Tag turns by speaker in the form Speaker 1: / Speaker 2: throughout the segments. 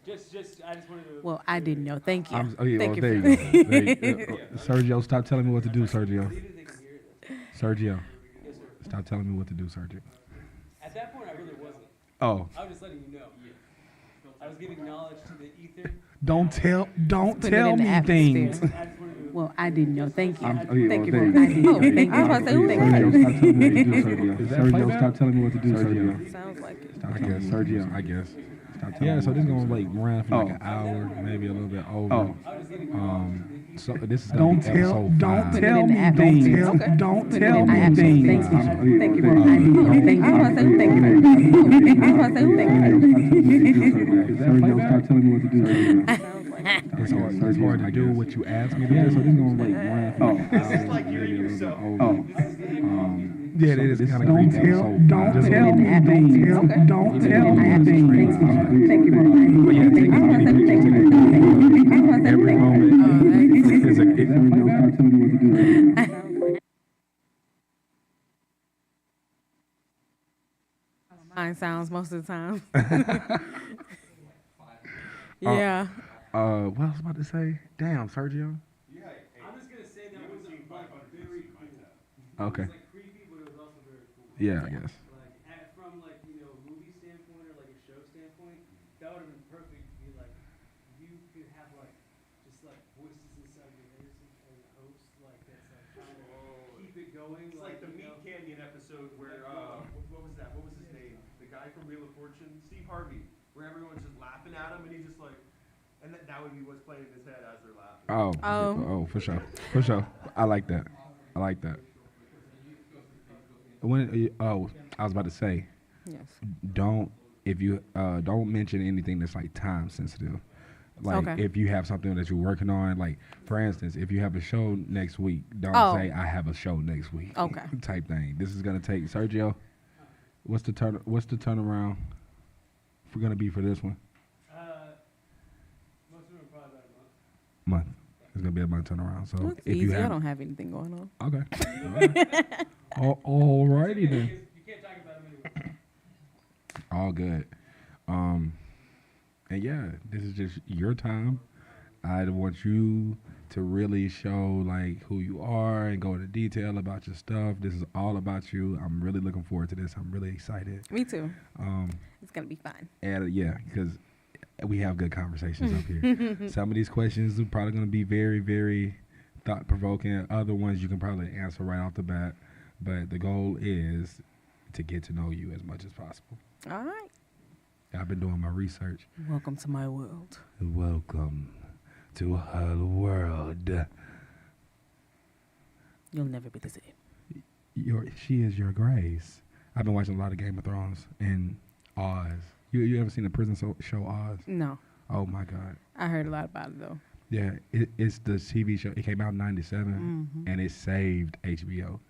Speaker 1: I just wanted to.
Speaker 2: Well, I didn't know. Thank you.
Speaker 3: Thank
Speaker 2: you.
Speaker 3: there you go. There you go. Sergio, stop telling me what to do, Sergio. Sergio, stop telling me what to do, Sergio.
Speaker 1: At that point, I really wasn't.
Speaker 3: Oh.
Speaker 1: I was just letting you know. I was giving knowledge to the ether.
Speaker 3: Don't tell
Speaker 2: in the
Speaker 3: me
Speaker 2: atmosphere.
Speaker 3: things.
Speaker 2: Well, I didn't know. Thank you.
Speaker 3: Thank
Speaker 2: you. I was about to say,
Speaker 3: Sergio, stop telling me what to do, Sergio.
Speaker 2: Sounds like it.
Speaker 3: I guess, Sergio, I guess. Yeah, so this is gonna like run for like an hour, maybe a little bit over. So this is gonna be episode 5.
Speaker 2: Don't tell me things. Don't tell me things. Thank you.
Speaker 3: Sergio, stop telling me what to do, Sergio. It's hard to do what you ask me to do. Yeah, so this is gonna like run for like an hour,
Speaker 4: It's like you're yourself.
Speaker 3: Yeah, it is kind of
Speaker 2: Don't
Speaker 3: creepy.
Speaker 2: tell me things. Don't tell me things. Thank you.
Speaker 3: Every moment is a
Speaker 2: Mine sounds most of the time. Yeah.
Speaker 3: What I was about to say? Damn, Sergio.
Speaker 1: I'm just gonna say that was very cool.
Speaker 3: Okay.
Speaker 1: It was like creepy, but it was also very cool.
Speaker 3: Yeah, I guess.
Speaker 1: From movie standpoint or like a show standpoint, that would have been perfect to be like you could have just voices inside your head as a host that's trying to keep it going.
Speaker 4: It's like the Meat Canyon episode where what was that? What was his name? The guy from Wheel of Fortune, Steve Harvey, where everyone's just laughing at him and he's just like, and that would be what's playing in his head as they're laughing.
Speaker 3: Oh, for sure. I like that. I was about to say,
Speaker 2: Yes.
Speaker 3: don't mention anything that's like time sensitive. Like
Speaker 2: Okay.
Speaker 3: if you have something that you're working on, like for instance, if you have a show next week, don't say I have a show next week.
Speaker 2: Okay.
Speaker 3: Type thing. This is gonna take Sergio. What's the turnaround? We're gonna be for this one.
Speaker 1: Most of them are probably about a month.
Speaker 3: It's gonna be a month turnaround. So
Speaker 2: It's
Speaker 3: if
Speaker 2: easy.
Speaker 3: you have,
Speaker 2: I don't have anything going on.
Speaker 3: okay. Alrighty then.
Speaker 1: You can't talk about them anyway.
Speaker 3: All good. And yeah, this is just your time. I want you to really show like who you are and go into detail about your stuff. This is all about you. I'm really looking forward to this. I'm really excited.
Speaker 2: Me too. It's gonna be fun.
Speaker 3: And yeah, because we have good conversations up here. Some of these questions are probably going to be very, very thought-provoking. Other ones you can probably answer right off the bat. But the goal is to get to know you as much as possible.
Speaker 2: All right.
Speaker 3: I've been doing my research.
Speaker 2: Welcome to my world.
Speaker 3: Welcome to her world.
Speaker 2: You'll never be the same.
Speaker 3: She is your grace. I've been watching a lot of Game of Thrones and Oz. You ever seen the prison show Oz?
Speaker 2: No.
Speaker 3: Oh my God.
Speaker 2: I heard a lot about it though.
Speaker 3: Yeah, it's the TV show. It came out in '97, and it saved HBO.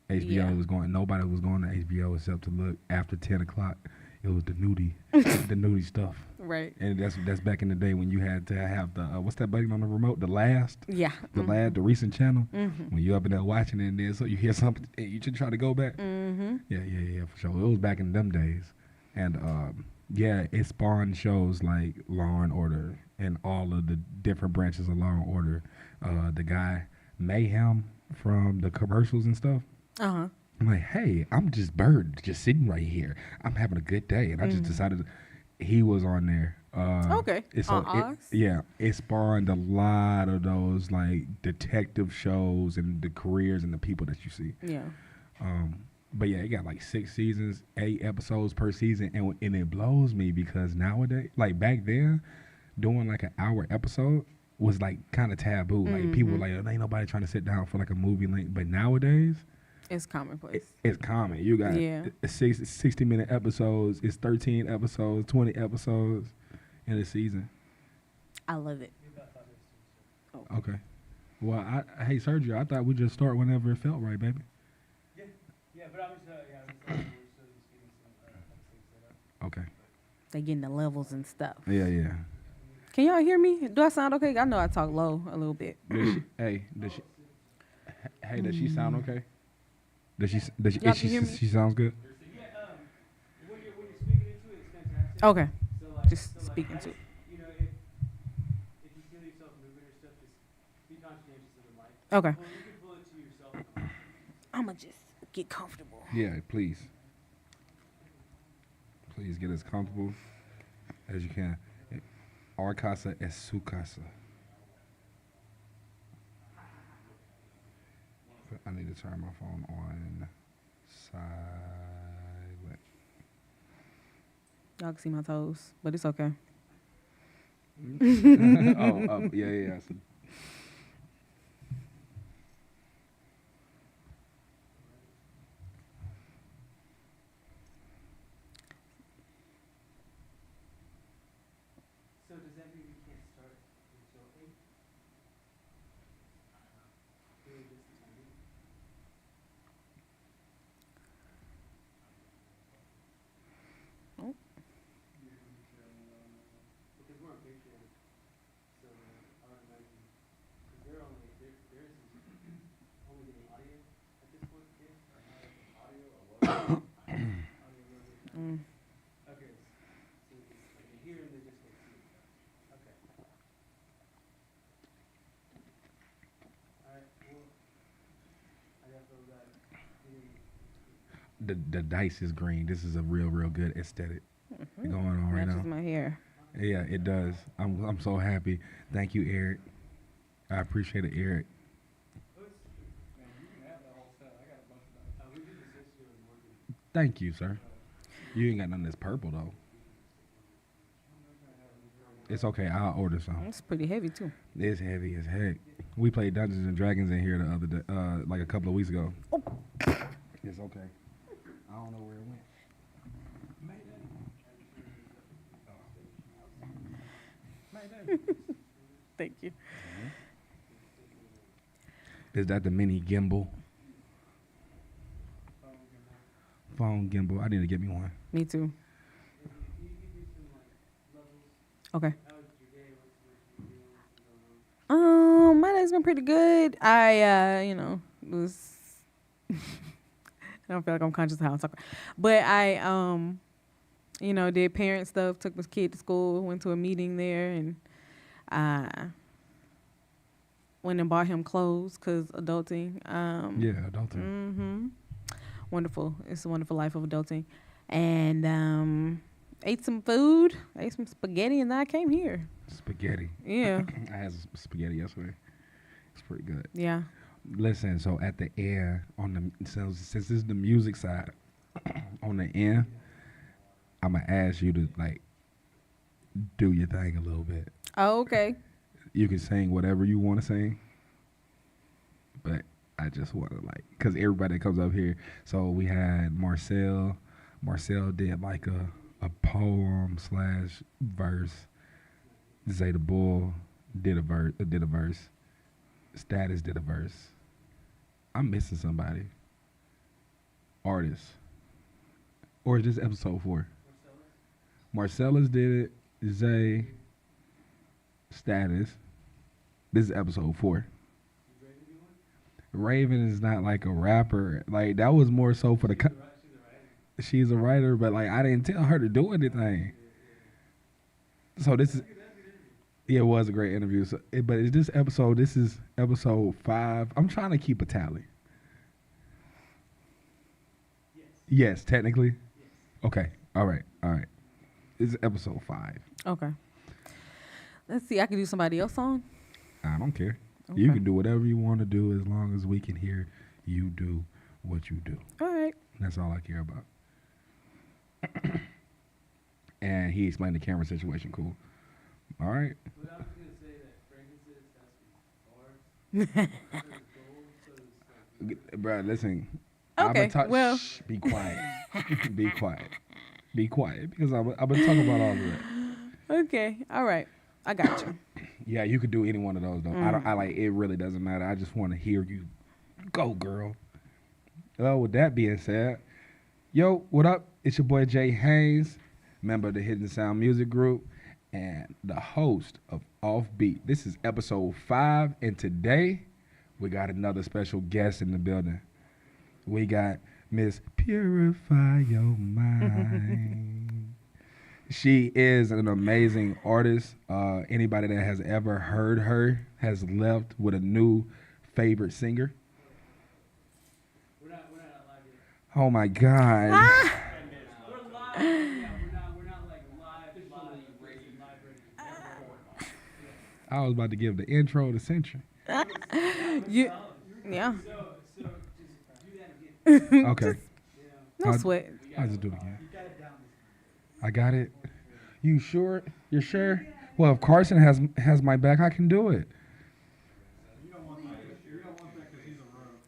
Speaker 3: HBO was going. Nobody was going to HBO except to look after 10 o'clock. It was the nudie, the nudie stuff.
Speaker 2: Right.
Speaker 3: And that's back in the day when you had to have the what's that button on the remote? The last.
Speaker 2: Yeah.
Speaker 3: The recent channel. When you up in there watching it, and then so you hear something, and you just try to go back. Yeah, for sure. It was back in them days, and yeah, it spawned shows like Law and Order and all of the different branches of Law and Order. The guy Mayhem from the commercials and stuff. I'm like, hey, I'm just Bird, just sitting right here. I'm having a good day, and I just decided he was on there.
Speaker 2: Okay. On Oz?
Speaker 3: It spawned a lot of those like detective shows and the careers and the people that you see.
Speaker 2: Yeah.
Speaker 3: But yeah, it got like 6 seasons, 8 episodes per season, and it blows me because nowadays, like back then, doing like an hour episode was like kind of taboo. Like people were like, oh, ain't nobody trying to sit down for like a movie length. But nowadays,
Speaker 2: it's commonplace.
Speaker 3: It's common. You got 60-minute episodes. It's 13 episodes, 20 episodes in a season.
Speaker 2: I love it.
Speaker 3: Okay. Well, hey, Sergio, I thought we'd just start whenever it felt right, baby.
Speaker 1: Yeah, but I'm just we're just getting some things set up.
Speaker 3: Okay.
Speaker 2: They getting the levels and stuff.
Speaker 3: Yeah.
Speaker 2: Can y'all hear me? Do I sound okay? I know I talk low a little bit.
Speaker 3: Does she sound okay? Does she
Speaker 2: Y'all can hear me?
Speaker 3: she sounds good?
Speaker 1: Yeah, when you're speaking into it, it's fantastic.
Speaker 2: Okay.
Speaker 1: So,
Speaker 2: Just speaking to it.
Speaker 5: Okay.
Speaker 1: Well, you can pull it to yourself.
Speaker 5: I'ma just get comfortable.
Speaker 3: Yeah, please. Please get as comfortable as you can. Our casa es su casa. I need to turn my phone on silent.
Speaker 5: Y'all can see my toes, but it's okay.
Speaker 3: Oh, yeah. So,
Speaker 1: So does that mean we can't start until 8? Really just the timing?
Speaker 5: Oh.
Speaker 1: Because we're on Patreon, so I would imagine, because they're only, theirs is only getting audio at this point, yeah? Or not like audio or what? Audio,
Speaker 5: Mm.
Speaker 1: okay, so it's like they hear and they just can't see. Okay. Alright, well, I got those out.
Speaker 3: the dice is green. This is a real good aesthetic going on right
Speaker 5: Matches
Speaker 3: now.
Speaker 5: my hair.
Speaker 3: Yeah, it does. I'm so happy. Thank you, Eric. I appreciate it, Eric.
Speaker 1: We did this yesterday with Morgan.
Speaker 3: Thank you, sir. You ain't got nothing that's purple though. It's okay. I'll order some.
Speaker 5: It's pretty heavy too.
Speaker 3: It's heavy as heck. We played Dungeons and Dragons in here the other day, like a couple of weeks ago.
Speaker 5: Oh.
Speaker 3: It's okay. I don't know where it went.
Speaker 5: Thank you.
Speaker 3: Is that the mini gimbal? Phone gimbal. I need to get me one.
Speaker 5: Me too. Okay. My day's been pretty good. I was I don't feel like I'm conscious of how I'm talking. But I did parent stuff, took my kid to school, went to a meeting there, and went and bought him clothes because adulting.
Speaker 3: Yeah, adulting.
Speaker 5: Wonderful. It's a wonderful life of adulting. And ate some food, ate some spaghetti, and then I came here.
Speaker 3: Spaghetti.
Speaker 5: Yeah.
Speaker 3: I had some spaghetti yesterday. It's pretty good.
Speaker 5: Yeah.
Speaker 3: Listen, so at the end, since this is the music side, on the end, I'm going to ask you to, do your thing a little bit.
Speaker 5: Oh, okay.
Speaker 3: You can sing whatever you want to sing, but I just want to, because everybody that comes up here, so we had Marcel. Marcel did, a poem / verse. Zay the Bull did a verse. Status did a verse. I'm missing somebody. Artist. Or is this episode 4? Marcellus did it. Zay. Status. This is episode 4. Raven is not like a rapper. That was more so for the... She's a writer, but I didn't tell her to do anything. So this is... Yeah, it was a great interview. So, but is this episode? This is episode 5. I'm trying to keep a tally. Yes, technically. Okay. All right. This is episode 5.
Speaker 5: Okay. Let's see. I can do somebody else song.
Speaker 3: I don't care.
Speaker 5: Okay.
Speaker 3: You can do whatever you want to do as long as we can hear you do what you do.
Speaker 5: All right.
Speaker 3: That's all I care about. And he explained the camera situation. Cool. All right.
Speaker 1: But I was going to say that frankincense has to be bars. Gold, so it's
Speaker 3: Bro, listen.
Speaker 5: Okay, well.
Speaker 3: Shh, be quiet. Be quiet. Be quiet, because I've been talking about all of that.
Speaker 5: Okay. All right. I got you.
Speaker 3: Yeah, you could do any one of those though. It really doesn't matter. I just want to hear you go, girl. With that being said, yo, what up? It's your boy J Haynes, member of the Hidden Sound Music Group, and the host of Offbeat. This is episode 5, and today we got another special guest in the building. We got Miss Purify Your Mind. She is an amazing artist. Anybody that has ever heard her has left with a new favorite singer.
Speaker 1: We're not live yet.
Speaker 3: Oh my God.
Speaker 1: We're live. Yeah, we're not like live ready.
Speaker 3: I was about to give the intro to Century.
Speaker 5: You, yeah.
Speaker 1: So just do that again.
Speaker 3: Okay.
Speaker 5: No
Speaker 3: I'll-
Speaker 5: sweat.
Speaker 3: I'll just do it again.
Speaker 1: You got it down this time.
Speaker 3: I got it. You sure? You're sure? Well, if Carson has my back, I can do it.
Speaker 4: You don't want that because he's a rogue.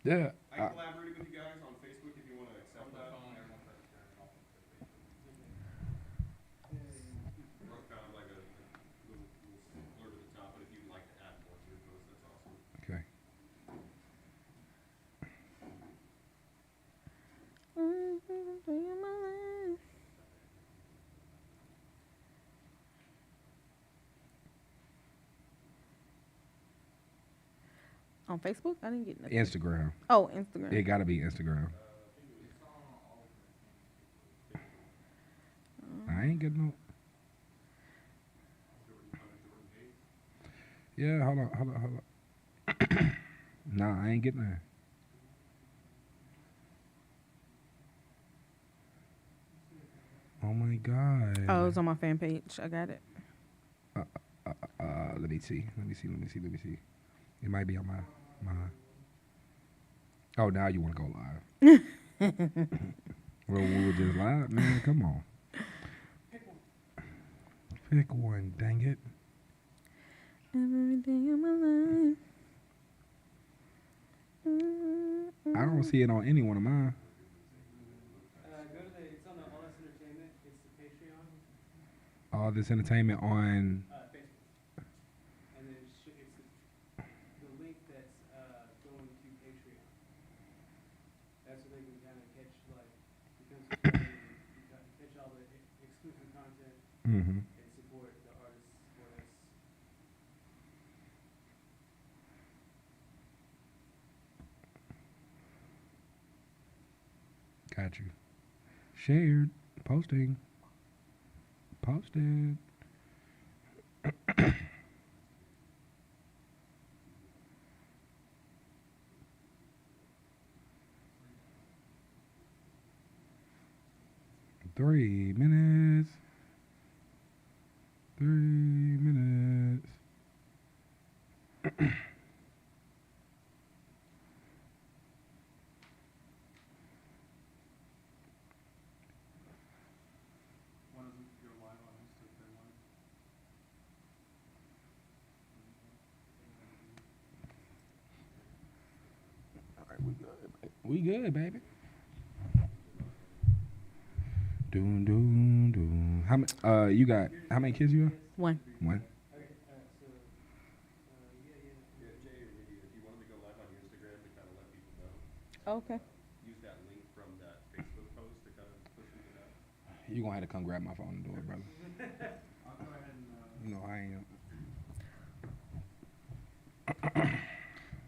Speaker 3: Yeah.
Speaker 4: I collaborated with you guys on Facebook if you want to accept that. Wrote kind of like a little blurb at the top, but if you'd like to add more to your post, that's awesome.
Speaker 3: Okay.
Speaker 5: On Facebook? I didn't get nothing.
Speaker 3: Instagram.
Speaker 5: Oh, Instagram.
Speaker 3: It got to be Instagram. I ain't getting no. Yeah, hold on. Nah, I ain't getting that. Oh my God.
Speaker 5: Oh, it was on my fan page. I got it.
Speaker 3: Let me see. It might be on my. Oh, now you want to go live? Well, we were just live, man. Come on. Pick one, dang it.
Speaker 5: Every day of my life.
Speaker 3: I don't see it on any one of mine.
Speaker 1: Go to it's on the All This Entertainment. It's the Patreon.
Speaker 3: All this entertainment on.
Speaker 1: Facebook. And then it's the link that's going to Patreon. That's where they can kind of catch catch all the exclusive content
Speaker 3: Mm-hmm.
Speaker 1: and support the artists for us.
Speaker 3: Got you. Shared. Posting. Posted. Three minutes. 3 minutes.
Speaker 4: When does it go live on Instagram Live?
Speaker 3: All right, we good, baby. Doom, doom, doom. How many? You got how many kids you have?
Speaker 5: One.
Speaker 3: One.
Speaker 1: Okay, so,
Speaker 4: Yeah, Jay or Indyah, if you wanted to go live on your Instagram to kind of let people know,
Speaker 5: Okay.
Speaker 4: use that link from that Facebook post to kind of push them to that.
Speaker 3: You gonna have to come grab my phone and do it, brother.
Speaker 4: I'll go ahead and.
Speaker 3: No, I ain't.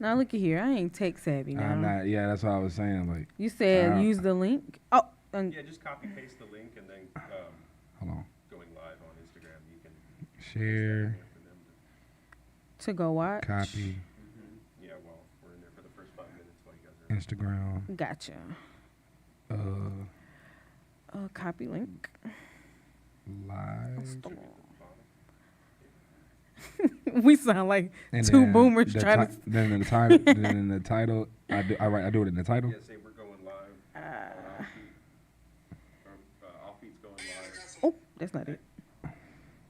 Speaker 5: Now look at here. I ain't tech savvy now.
Speaker 3: I'm not. Yeah, that's what I was saying. Like,
Speaker 5: You said
Speaker 3: Uh,
Speaker 5: use the link. Oh, and
Speaker 4: Yeah, just copy paste the link and then
Speaker 3: hold on.
Speaker 4: going live on Instagram, you can
Speaker 3: Share,
Speaker 4: for them
Speaker 5: to go watch.
Speaker 3: copy,
Speaker 4: Yeah, well, we're in there for the first 5 minutes while you guys are.
Speaker 3: Instagram,
Speaker 5: Gotcha. Copy link.
Speaker 3: live.
Speaker 5: We sound like
Speaker 3: And
Speaker 5: two
Speaker 3: then
Speaker 5: boomers
Speaker 3: the
Speaker 5: trying
Speaker 3: ti-
Speaker 5: to.
Speaker 3: Then in the title, then in the title, I do it in the title.
Speaker 4: Yeah, say we're going live. on Offbeat's going live.
Speaker 5: Oh, that's not it.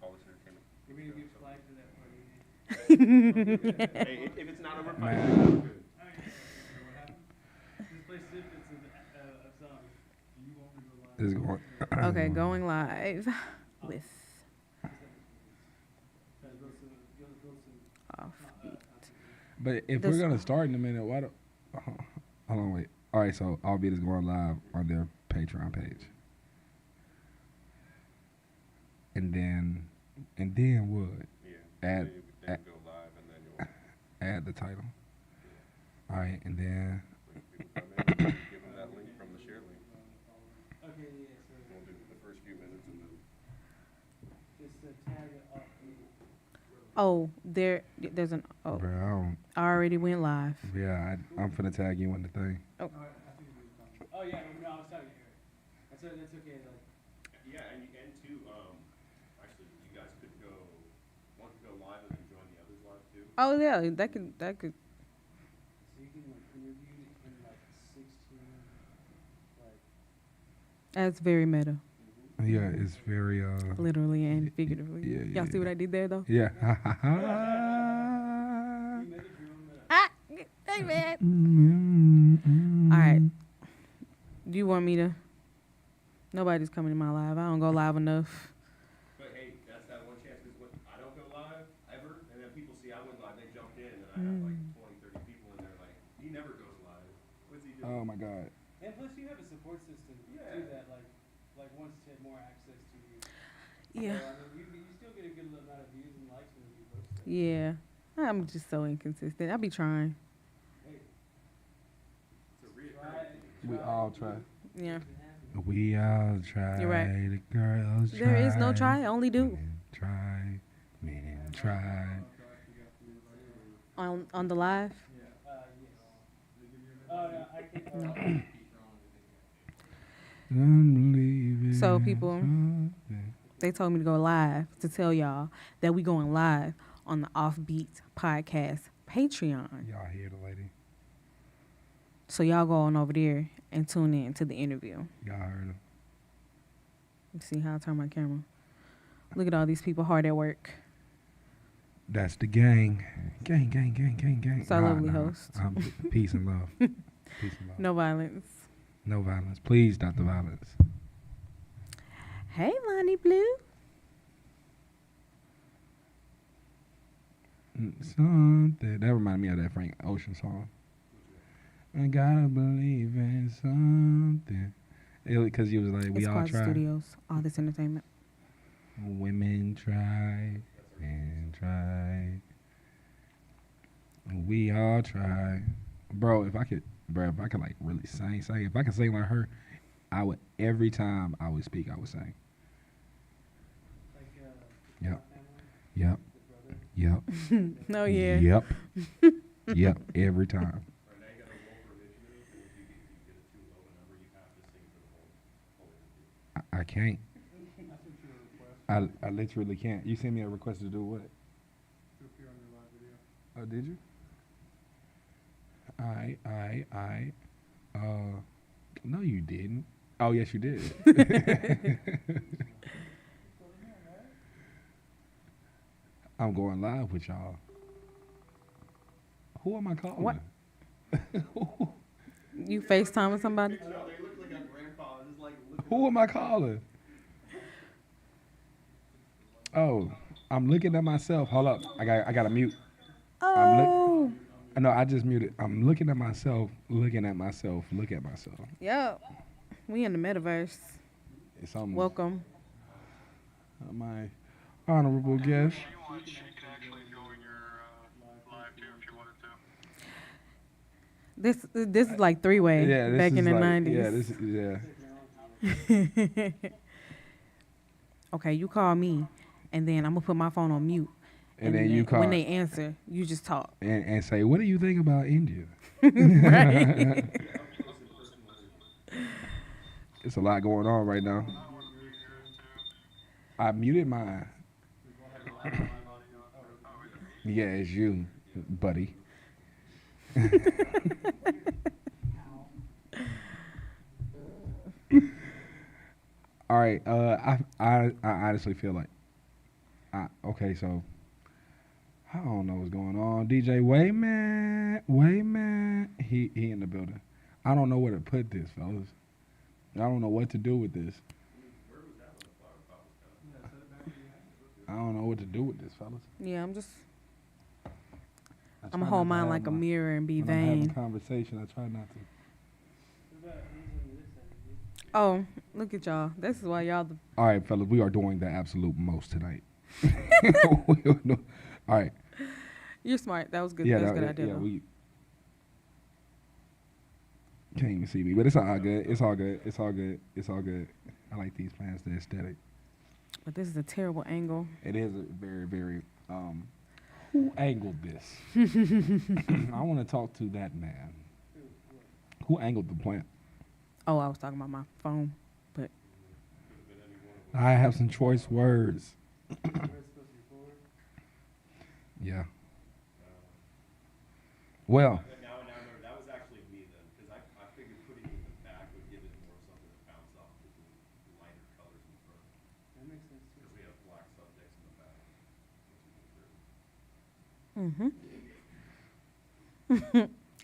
Speaker 4: All This Entertainment.
Speaker 1: you're going to get flagged for that party.
Speaker 4: Hey, if it's not over 5
Speaker 3: Man.
Speaker 4: minutes, we're good.
Speaker 1: What happened? Just play snippets of songs. You want me to go live?
Speaker 3: This is going.
Speaker 5: Okay, going live with Offbeat.
Speaker 3: But if
Speaker 5: This-
Speaker 3: we're gonna start in a minute, why don't? Hold on, wait. All right, so Allbeat is going live on their Patreon page, and then what?
Speaker 4: Yeah.
Speaker 3: Add-
Speaker 4: Then go live and then you'll
Speaker 3: Add the title. All right, and then
Speaker 4: when people come in, give them that link from the share link.
Speaker 1: Okay, yeah, so
Speaker 4: We'll do the first few minutes and then.
Speaker 1: just tag it off.
Speaker 5: Oh, there's an. Oh,
Speaker 3: Bro, I don't.
Speaker 5: I already went live.
Speaker 3: Yeah, I'm finna tag you in the thing.
Speaker 1: Oh, I figured you were talking. Oh yeah, no, I was talking to Eric. That's okay. Like,
Speaker 4: Yeah, and two, actually, you guys could go, one could go live and then join the others live too.
Speaker 5: Oh yeah, that could.
Speaker 1: so you can like interview in like 16, like.
Speaker 5: That's very meta,
Speaker 3: Yeah, it's very
Speaker 5: literally and figuratively.
Speaker 3: Yeah, yeah,
Speaker 5: Y'all see what
Speaker 3: yeah.
Speaker 5: I did there though?
Speaker 3: Yeah.
Speaker 1: You make it your own meta.
Speaker 5: Ah, hey man. All right. Do you want me to? Nobody's coming to my live. I don't go live enough.
Speaker 4: But hey, that's that one chance, because I don't go live ever, and then people see I went live, they jumped in, and I have like 20, 30 people in there like, he never goes live. What's he doing?
Speaker 3: Oh my God.
Speaker 1: And plus, you have a support system
Speaker 4: Yeah.
Speaker 1: too that like wants to have more access to you.
Speaker 5: Yeah.
Speaker 1: So, I mean, you still get a good amount of views and likes when you post stuff.
Speaker 5: Yeah. I'm just so inconsistent. I be trying.
Speaker 1: Hey,
Speaker 4: It's a reoccurring.
Speaker 3: We all try.
Speaker 5: Yeah.
Speaker 3: We all try.
Speaker 5: You're right.
Speaker 3: The girls try.
Speaker 5: There is no try, only do.
Speaker 3: Men try. Men try.
Speaker 5: On the live.
Speaker 1: yes. Oh no, I can't.
Speaker 3: Unbelieving
Speaker 5: So, people-
Speaker 3: something.
Speaker 5: They told me to go live to tell y'all that we going live on the Offbeat Podcast Patreon.
Speaker 3: Y'all hear the lady?
Speaker 5: So y'all go on over there and tune in to the interview.
Speaker 3: Y'all heard her?
Speaker 5: Let's see how I turn my camera. Look at all these people hard at work.
Speaker 3: That's the gang. Gang, gang, gang, gang, gang.
Speaker 5: It's our lovely host.
Speaker 3: Peace and love. Peace and love.
Speaker 5: No violence.
Speaker 3: No violence. Please stop the violence.
Speaker 5: Hey, Lonnie Blue.
Speaker 3: Something. That reminded me of that Frank Ocean song. I gotta believe in something. Because he was like, we
Speaker 5: It's
Speaker 3: all
Speaker 5: Quasi
Speaker 3: try.
Speaker 5: Studios. All this entertainment.
Speaker 3: Women try and try. We all try. Bro, if I could like really sing. If I could sing like her, I would, every time I would speak, I would sing.
Speaker 1: Like,
Speaker 3: Yep.
Speaker 1: family,
Speaker 3: Yep.
Speaker 1: the brother.
Speaker 3: Yep.
Speaker 5: Oh, yeah.
Speaker 3: Yep. Yep. Every time.
Speaker 4: Right now you got a roll for initiative, and if you get it too low a number, you have to sing for the whole interview.
Speaker 3: I can't.
Speaker 1: That's what you request
Speaker 3: I literally can't. You sent me a request to do what?
Speaker 1: to appear on your live video.
Speaker 3: Oh, did you? I. No, you didn't. Oh, yes, you did. I'm going live with y'all. Who am I calling?
Speaker 5: What? You FaceTiming somebody?
Speaker 4: No, they look like a grandpa, just like looking.
Speaker 3: Who am I calling? Oh, I'm looking at myself. Hold up. I got to mute.
Speaker 5: Oh.
Speaker 3: No, I just muted. I'm looking at myself, looking at myself, look at myself.
Speaker 5: Yep. We in the metaverse.
Speaker 3: It's on
Speaker 5: Welcome.
Speaker 3: my honorable guest.
Speaker 6: You can actually go in your live too if you wanted to.
Speaker 5: This is like three-way
Speaker 3: Yeah, this
Speaker 5: back
Speaker 3: is
Speaker 5: in the
Speaker 3: like,
Speaker 5: 90s.
Speaker 3: Yeah, this is, yeah.
Speaker 5: Okay, you call me, and then I'm going to put my phone on mute.
Speaker 3: And then you call
Speaker 5: When they answer, you just talk.
Speaker 3: and say, what do you think about India?
Speaker 5: Right?
Speaker 3: It's a lot going on right now. I muted mine. Yeah, it's you, buddy. All right. I honestly feel like. Okay, so I don't know what's going on. DJ Wayman, he in the building. I don't know where to put this, fellas. I don't know what to do with this. I don't know what to do with this, fellas.
Speaker 5: Yeah, I'm
Speaker 3: I
Speaker 5: going to
Speaker 3: try
Speaker 5: hold
Speaker 3: not to
Speaker 5: mine
Speaker 3: have
Speaker 5: like a
Speaker 3: my-
Speaker 5: mirror and be
Speaker 3: when I'm having
Speaker 5: vain.
Speaker 3: conversation, I try not to.
Speaker 1: What about who's on this side?
Speaker 5: Oh, look at y'all. This is why y'all the
Speaker 3: All right, fellas, we are doing the absolute most tonight. All right.
Speaker 5: You're smart. That was good.
Speaker 3: Yeah,
Speaker 5: That was a good idea.
Speaker 3: yeah,
Speaker 5: though.
Speaker 3: we can't even see me, but it's all good. It's all good. It's all good. It's all good. I like these plans, the aesthetic.
Speaker 5: But this is a terrible angle.
Speaker 3: It is a very, very Who angled this? I want to talk to that man. Who angled the plant?
Speaker 5: Oh, I was talking about my phone, but
Speaker 3: I have some choice words.
Speaker 1: Where it's supposed to be forward.
Speaker 3: Yeah. Well,
Speaker 4: Now I remember that was actually me then, because I figured putting it in the back would give it more something to bounce off with the lighter colors in front.
Speaker 1: That makes sense too.
Speaker 4: Because we have black subjects in the back.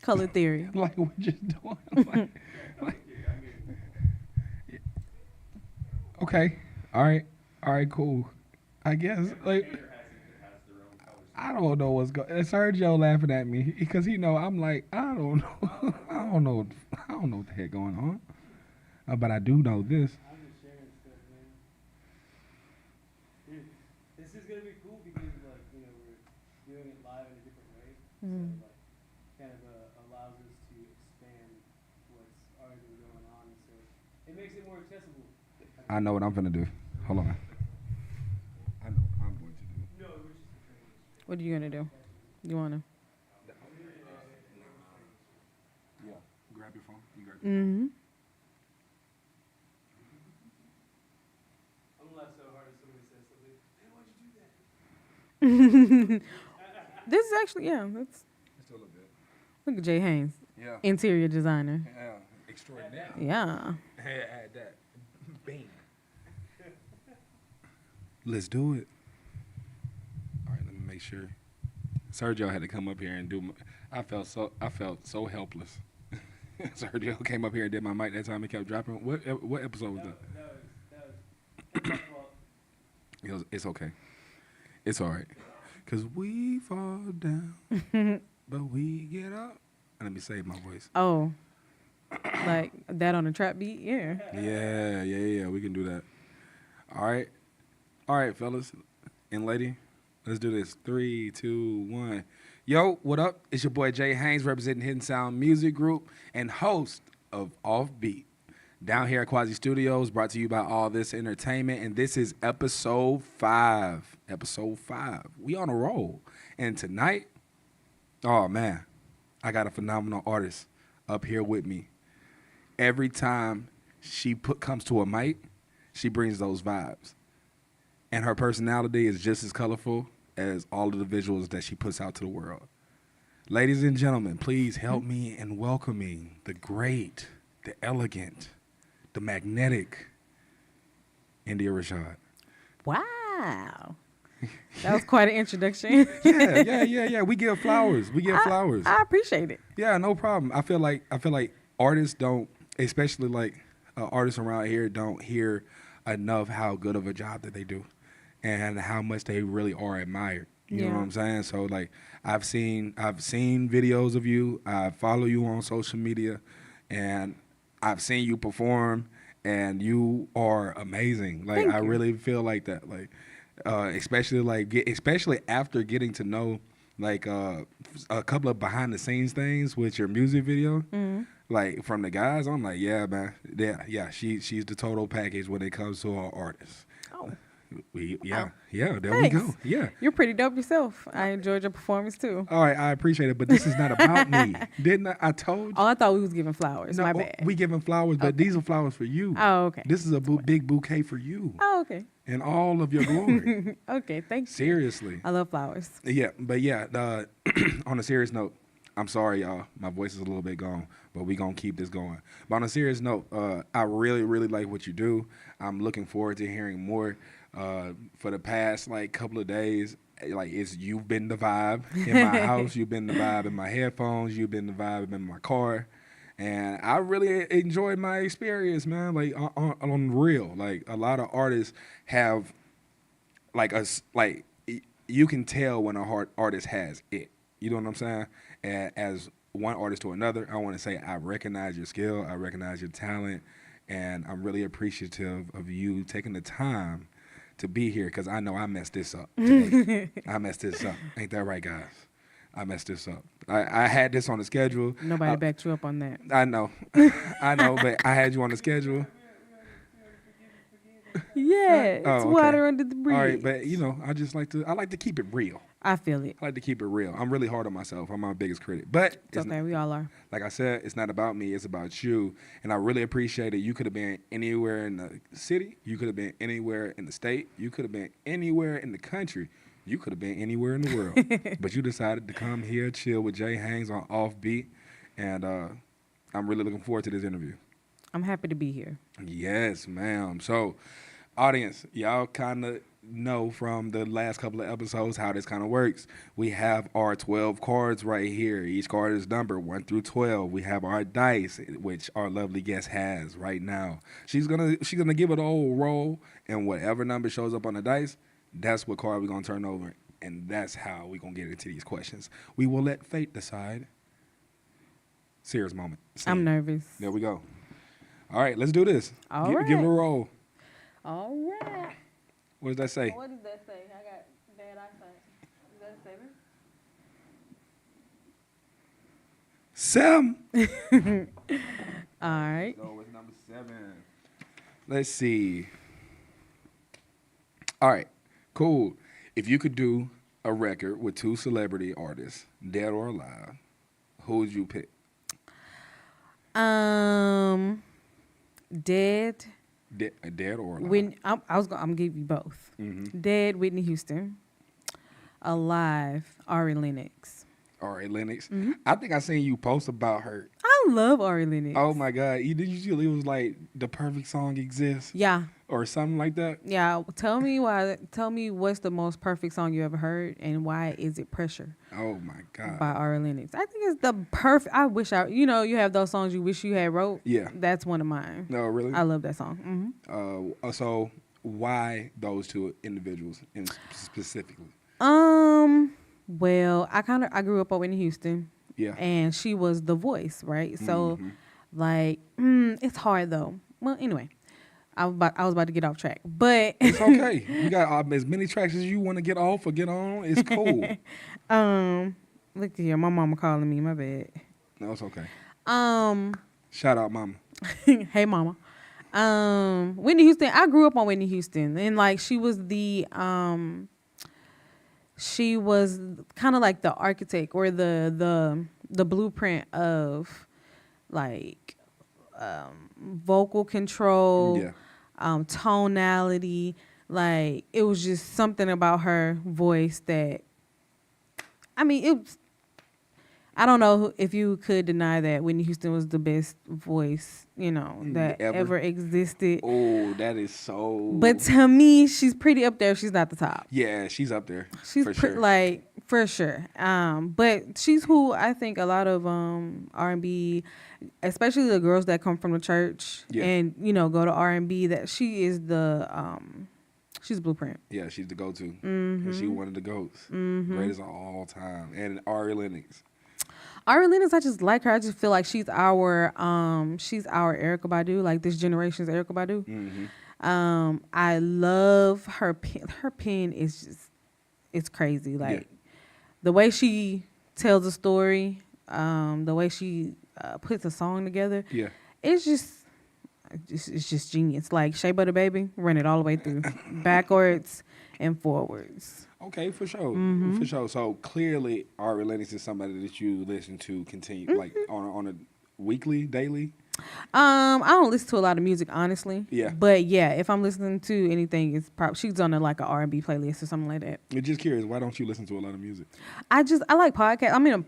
Speaker 5: color theory.
Speaker 3: like we're just doing. Okay. All right. Cool. I guess like. I don't know what's going. Sergio laughing at me because he know I'm like I don't know. I don't know what the heck going on. But I do know this.
Speaker 1: I'm just sharing stuff, man. Dude, this is gonna be cool because like we're doing it live in a different way, so like kind of allows us to expand what's already been going on. So it makes it more accessible.
Speaker 3: I know what I'm gonna do. Hold on. I know what I'm going to do.
Speaker 1: No, we're just training.
Speaker 5: What are you gonna do? You wanna?
Speaker 3: Yeah. Grab your phone. You grab
Speaker 5: Mm-hmm.
Speaker 1: I'm gonna laugh so hard if somebody says something. Hey, why'd you do that?
Speaker 5: This is actually that's
Speaker 3: Still a bit.
Speaker 5: look at Jay Haynes,
Speaker 3: Yeah.
Speaker 5: interior designer.
Speaker 3: Yeah. Extraordinary.
Speaker 5: Yeah.
Speaker 3: Hey, add that. Bing. Let's do it. All right, let me make sure. Sergio had to come up here and do. I felt so helpless. Sergio came up here and did my mic that time. He kept dropping. What episode was that?
Speaker 1: That was my fault.
Speaker 3: It's okay. It's all right. Cause we fall down, but we get up. Let me save my voice.
Speaker 5: Oh, like that on a trap beat? Yeah.
Speaker 3: Yeah. We can do that. All right, fellas and lady. Let's do this. 3, 2, 1. Yo, what up? It's your boy Jay Haynes, representing Hidden Sound Music Group and host of Offbeat. Down here at Quasi Studios, brought to you by All This Entertainment, and this is episode 5. Episode 5. We on a roll. And tonight, oh man, I got a phenomenal artist up here with me. Every time she comes to a mic, she brings those vibes. And her personality is just as colorful as all of the visuals that she puts out to the world. Ladies and gentlemen, please help me in welcoming the great, the elegant, the magnetic Indyah Rashaud.
Speaker 5: Wow. That was quite an introduction.
Speaker 3: Yeah. We give flowers. Flowers.
Speaker 5: I appreciate it.
Speaker 3: Yeah, no problem. I feel like artists don't, especially like artists around here, don't hear enough how good of a job that they do, and how much they really are admired. You know what I'm saying? So like, I've seen videos of you. I follow you on social media, and I've seen you perform, and you are amazing. Like I really feel like that. Like, especially after getting to know like a couple of behind the scenes things with your music video. Like from the guys, I'm like, yeah, man, yeah, she's the total package when it comes to our artists.
Speaker 5: Oh.
Speaker 3: There
Speaker 5: Thanks.
Speaker 3: we go. Yeah.
Speaker 5: You're pretty dope yourself. I enjoyed your performance too.
Speaker 3: All right, I appreciate it, but this is not about me. Didn't I told you?
Speaker 5: Oh, I thought we was giving flowers.
Speaker 3: No,
Speaker 5: My bad.
Speaker 3: we giving flowers, but these are flowers for you.
Speaker 5: Oh, okay.
Speaker 3: This is a big bouquet for you.
Speaker 5: Oh, okay.
Speaker 3: In all of your glory.
Speaker 5: Okay, thank you.
Speaker 3: Seriously.
Speaker 5: I love flowers.
Speaker 3: Yeah, but yeah, on a serious note, I'm sorry, y'all. My voice is a little bit gone, but we going to keep this going. But on a serious note, I really, really like what you do. I'm looking forward to hearing more. For the past, like, couple of days, like, you've been the vibe in my house. You've been the vibe in my headphones. You've been the vibe in my car. And I really enjoyed my experience, man. Like, on real. Like, a lot of artists have, like, you can tell when a artist has it. You know what I'm saying? And as one artist to another, I want to say I recognize your skill. I recognize your talent. And I'm really appreciative of you taking the time to be here, because I know I messed this up today. I messed this up. Ain't that right, guys? I messed this up. I had this on the schedule.
Speaker 5: Nobody backed you up on that.
Speaker 3: I know. But I had you on the schedule.
Speaker 5: Yeah, it's water under the bridge.
Speaker 3: All right, but I like to keep it real.
Speaker 5: I feel it.
Speaker 3: I like to keep it real. I'm really hard on myself. I'm my biggest critic. But
Speaker 5: It's okay. We all are.
Speaker 3: like I said, it's not about me. It's about you. And I really appreciate it. You could have been anywhere in the city. You could have been anywhere in the state. You could have been anywhere in the country. You could have been anywhere in the world. But you decided to come here, chill with Jay Haynes on Offbeat. And I'm really looking forward to this interview.
Speaker 5: I'm happy to be here.
Speaker 3: Yes, ma'am. So, audience, y'all kind of know from the last couple of episodes how this kind of works. We have our 12 cards right here. Each card is numbered 1 through 12. We have our dice, which our lovely guest has right now. She's gonna give it a whole roll, and whatever number shows up on the dice, that's what card we're gonna turn over, and that's how we're gonna get into these questions. We will let fate decide. Serious moment.
Speaker 5: I'm nervous.
Speaker 3: There we go. All right, let's do this.
Speaker 5: All right.
Speaker 3: Give it a roll.
Speaker 5: All right.
Speaker 3: What does that say?
Speaker 5: What does that say? I got bad eyesight. Is that
Speaker 3: 7.
Speaker 5: All right.
Speaker 3: So it's number 7. Let's see. All right, cool. If you could do a record with 2 celebrity artists, dead or alive, who would you pick?
Speaker 5: Dead.
Speaker 3: Dead or alive?
Speaker 5: I'm gonna give you both.
Speaker 3: Mm-hmm.
Speaker 5: Dead, Whitney Houston. Alive, Ari Lennox.
Speaker 3: Ari Lennox.
Speaker 5: Mm-hmm.
Speaker 3: I think I seen you post about her.
Speaker 5: I love Ari Lennox.
Speaker 3: Oh my God! Did you see it was like the perfect song exists
Speaker 5: Yeah,
Speaker 3: or something like that?
Speaker 5: yeah. Tell me why. Tell me what's the most perfect song you ever heard, and why is it Pressure
Speaker 3: Oh my God!
Speaker 5: by Ari Lennox? I think it's the perfect. I wish you have those songs you wish you had wrote.
Speaker 3: Yeah.
Speaker 5: That's one of mine.
Speaker 3: No, really.
Speaker 5: I love that song.
Speaker 3: So why those 2 individuals specifically?
Speaker 5: Well, I grew up with Whitney Houston.
Speaker 3: Yeah.
Speaker 5: And she was the voice, right? So, it's hard though. Well, anyway, I was about to get off track, but
Speaker 3: It's okay. You got as many tracks as you want to get off or get on. It's cool.
Speaker 5: Look here, my mama calling me. My bad.
Speaker 3: No, it's okay.
Speaker 5: Um,
Speaker 3: Shout out, mama.
Speaker 5: hey, mama. Whitney Houston. I grew up on Whitney Houston, and like she was kind of like the architect or the blueprint of like vocal control, tonality. Like it was just something about her voice that, I mean, it was, I don't know if you could deny that Whitney Houston was the best voice, that ever existed.
Speaker 3: Oh, that is so.
Speaker 5: But to me, she's pretty up there. She's not the top.
Speaker 3: Yeah, she's up there.
Speaker 5: She's
Speaker 3: for sure.
Speaker 5: like for sure. But she's who I think a lot of R&B, especially the girls that come from the church and go to R&B, that she is the she's blueprint.
Speaker 3: Yeah, she's the go-to.
Speaker 5: Mm-hmm.
Speaker 3: And she one of the goats, greatest of all time. And Ari Lennox.
Speaker 5: Ari Lennox, I just like her. I just feel like she's our Erykah Badu, like this generation's Erykah Badu.
Speaker 3: Mm-hmm.
Speaker 5: I love her pen. Her pen is just, it's crazy. Like the way she tells a story, the way she puts a song together. Yeah, it's just genius. Like Shea Butter Baby, run it all the way through, backwards and forwards.
Speaker 3: Okay, for sure,
Speaker 5: Mm-hmm.
Speaker 3: for sure. So clearly, Ari Lennox is somebody that you listen to continue like on a weekly, daily.
Speaker 5: I don't listen to a lot of music, honestly.
Speaker 3: Yeah.
Speaker 5: But yeah, if I'm listening to anything, it's probably she's on like an R&B playlist or something like that.
Speaker 3: I'm just curious, why don't you listen to a lot of music?
Speaker 5: I like podcasts. I'm in a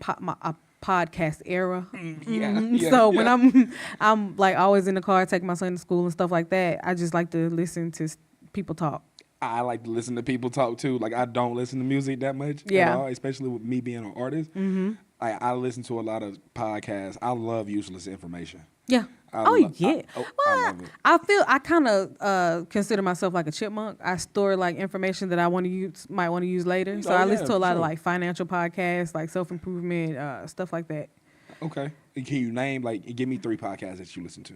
Speaker 5: podcast era.
Speaker 3: Yeah.
Speaker 5: So when I'm like always in the car, taking my son to school and stuff like that, I just like to listen to people talk.
Speaker 3: I like to listen to people talk too. Like I don't listen to music that much at all, especially with me being an artist. Mm-hmm. I listen to a lot of podcasts. I love useless information.
Speaker 5: Yeah.
Speaker 3: I
Speaker 5: love
Speaker 3: it.
Speaker 5: I feel I kind of consider myself like a chipmunk. I store like information that I want to use, might want to use later. So I listen to a lot of like financial podcasts, like self-improvement, stuff like that.
Speaker 3: Okay. Can you name give me 3 podcasts that you listen to?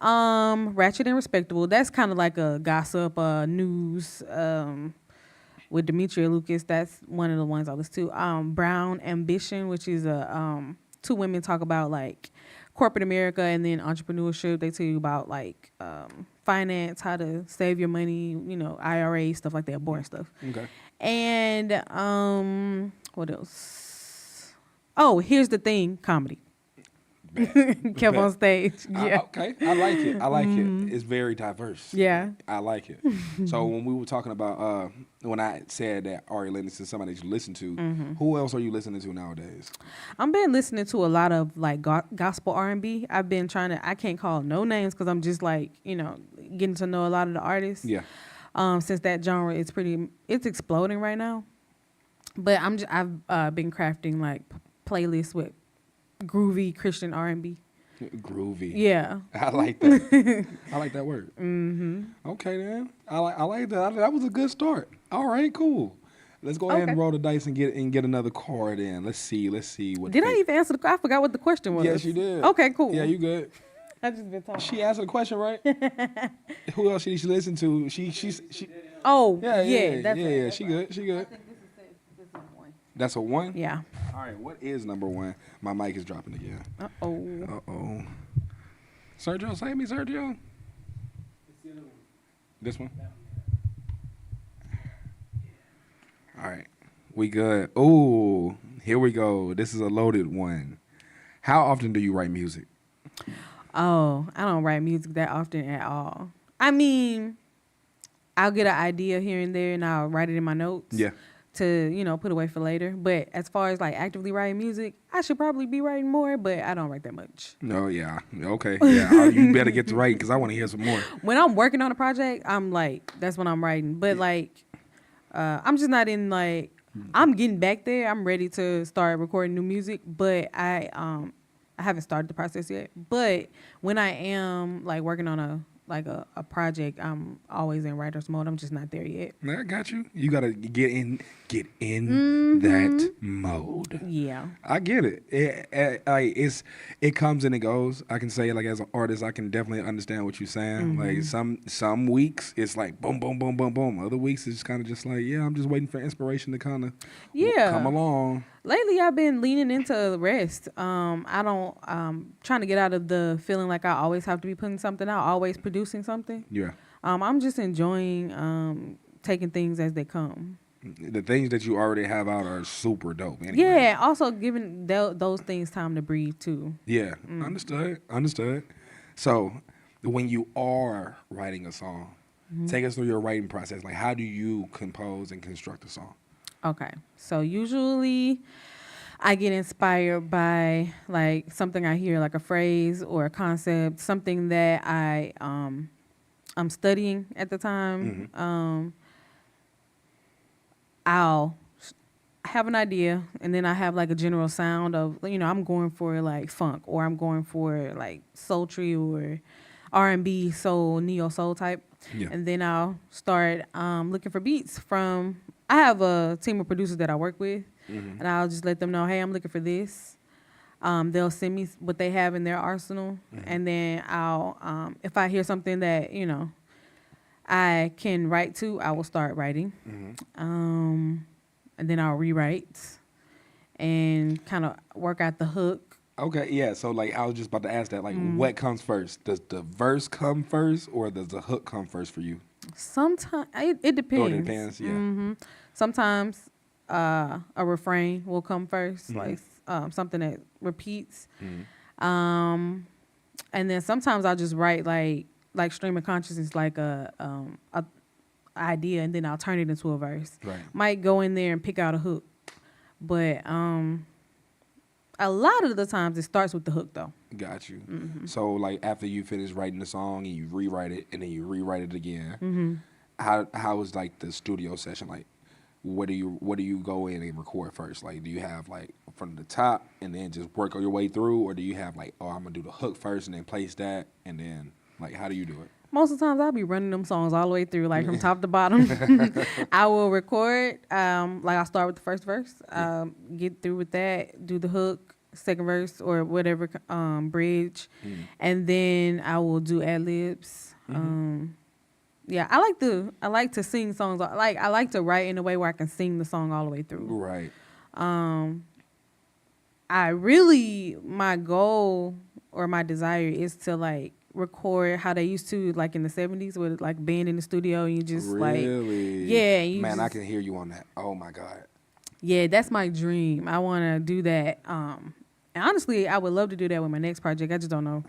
Speaker 5: Ratchet and Respectable. That's kind of like a gossip news with Demetria Lucas. That's one of the ones I listen to. Brown Ambition, which is 2 women talk about like corporate America and then entrepreneurship. They tell you about like finance, how to save your money, you know, IRA, stuff like that, boring stuff.
Speaker 3: Okay.
Speaker 5: And what else? Oh, here's the thing, comedy. Kept on stage. Yeah.
Speaker 3: Okay. I like it. I like it. It's very diverse.
Speaker 5: Yeah.
Speaker 3: I like it. So when we were talking about when I said that Ari Lennox is somebody that you listen to, who else are you listening to nowadays?
Speaker 5: I've been listening to a lot of like gospel R&B. I've been I can't call no names because I'm just like, you know, getting to know a lot of the artists.
Speaker 3: Yeah.
Speaker 5: Since that genre it's exploding right now. But I've been crafting like playlists with groovy Christian R&B.
Speaker 3: Groovy.
Speaker 5: Yeah.
Speaker 3: I like that. I like that word. Okay, then. I like that. That was a good start. All right, cool. Let's go ahead and roll the dice and get another card in. Let's see what.
Speaker 5: Did I even answer I forgot what the question was.
Speaker 3: Yes, you did.
Speaker 5: Okay, cool.
Speaker 3: Yeah, you good.
Speaker 5: I just been talking.
Speaker 3: She answered the question right. Who else should she listen to? She.
Speaker 5: Oh,
Speaker 3: Yeah.
Speaker 5: That's
Speaker 3: She good.
Speaker 5: I think this is one.
Speaker 3: That's a 1?
Speaker 5: Yeah.
Speaker 3: All right, what is number 1? My mic is dropping again.
Speaker 5: Uh-oh.
Speaker 3: Sergio, save me, Sergio.
Speaker 1: It's the other one.
Speaker 3: This one?
Speaker 1: That one.
Speaker 3: All right. We good. Ooh, here we go. This is a loaded one. How often do you write music?
Speaker 5: Oh, I don't write music that often at all. I mean, I'll get an idea here and there and I'll write it in my notes.
Speaker 3: Yeah.
Speaker 5: To, you know, put away for later. But as far as like actively writing music, I should probably be writing more, but I don't write that much.
Speaker 3: No, yeah. Okay. Yeah. You better get to writing because I want to hear some more.
Speaker 5: When I'm working on a project, I'm like, that's when I'm writing. But like, I'm just not in like, I'm getting back there. I'm ready to start recording new music, but I haven't started the process yet. But when I am like working on a project, I'm always in writer's mode. I'm just not there yet.
Speaker 3: I got you. You gotta get in that mode.
Speaker 5: Yeah.
Speaker 3: I get it. It comes and it goes. I can say like as an artist, I can definitely understand what you're saying. Like some weeks it's like boom, boom, boom, boom, boom. Other weeks it's kind of just like I'm just waiting for inspiration to kind of come along.
Speaker 5: Lately, I've been leaning into rest. Trying to get out of the feeling like I always have to be putting something out, always producing something.
Speaker 3: Yeah.
Speaker 5: I'm just enjoying taking things as they come.
Speaker 3: The things that you already have out are super dope. Anyway.
Speaker 5: Yeah. Also giving those things time to breathe too.
Speaker 3: Yeah. Understood. So, when you are writing a song, take us through your writing process. Like, how do you compose and construct a song?
Speaker 5: Okay. So usually I get inspired by like something I hear, like a phrase or a concept, something that I'm studying at the time. I'll have an idea and then I have like a general sound of, you know, I'm going for like funk or I'm going for like sultry or R&B, soul, neo soul type. Yeah. And then I'll start looking for beats from, I have a team of producers that I work with, and I'll just let them know, hey, I'm looking for this. They'll send me what they have in their arsenal, and then I'll, if I hear something that, you know, I can write to, I will start writing. And then I'll rewrite and kind of work out the hook.
Speaker 3: Okay, yeah. So, like, I was just about to ask that. Like, what comes first? Does the verse come first, or does the hook come first for you?
Speaker 5: Sometimes it depends.
Speaker 3: Oh, it depends. Yeah.
Speaker 5: Sometimes a refrain will come first, like something that repeats. And then sometimes I'll just write like stream of consciousness, like a idea, and then I'll turn it into a verse.
Speaker 3: Right.
Speaker 5: Might go in there and pick out a hook, but a lot of the times it starts with the hook though.
Speaker 3: Got you. So like after you finish writing the song and you rewrite it and then you rewrite it again, how is like the studio session like? What do you go in and record first? Like, do you have like from the top and then just work your way through, or do you have like, oh, I'm gonna do the hook first and then place that, and then like how do you do it?
Speaker 5: Most of the times I'll be running them songs all the way through, like from top to bottom. I will record, like I'll start with the first verse, get through with that, do the hook, second verse or whatever, bridge, and then I will do ad-libs. Yeah, I like to sing songs. Like I like to write in a way where I can sing the song all the way through.
Speaker 3: Right.
Speaker 5: My goal or my desire is to like record how they used to like in the 70s with like being in the studio and you just
Speaker 3: Really?
Speaker 5: yeah, you
Speaker 3: Man, I
Speaker 5: just-
Speaker 3: can hear you on that. Oh my God.
Speaker 5: yeah, that's my dream. I want to do that. And honestly, I would love to do that with my next project. I just don't know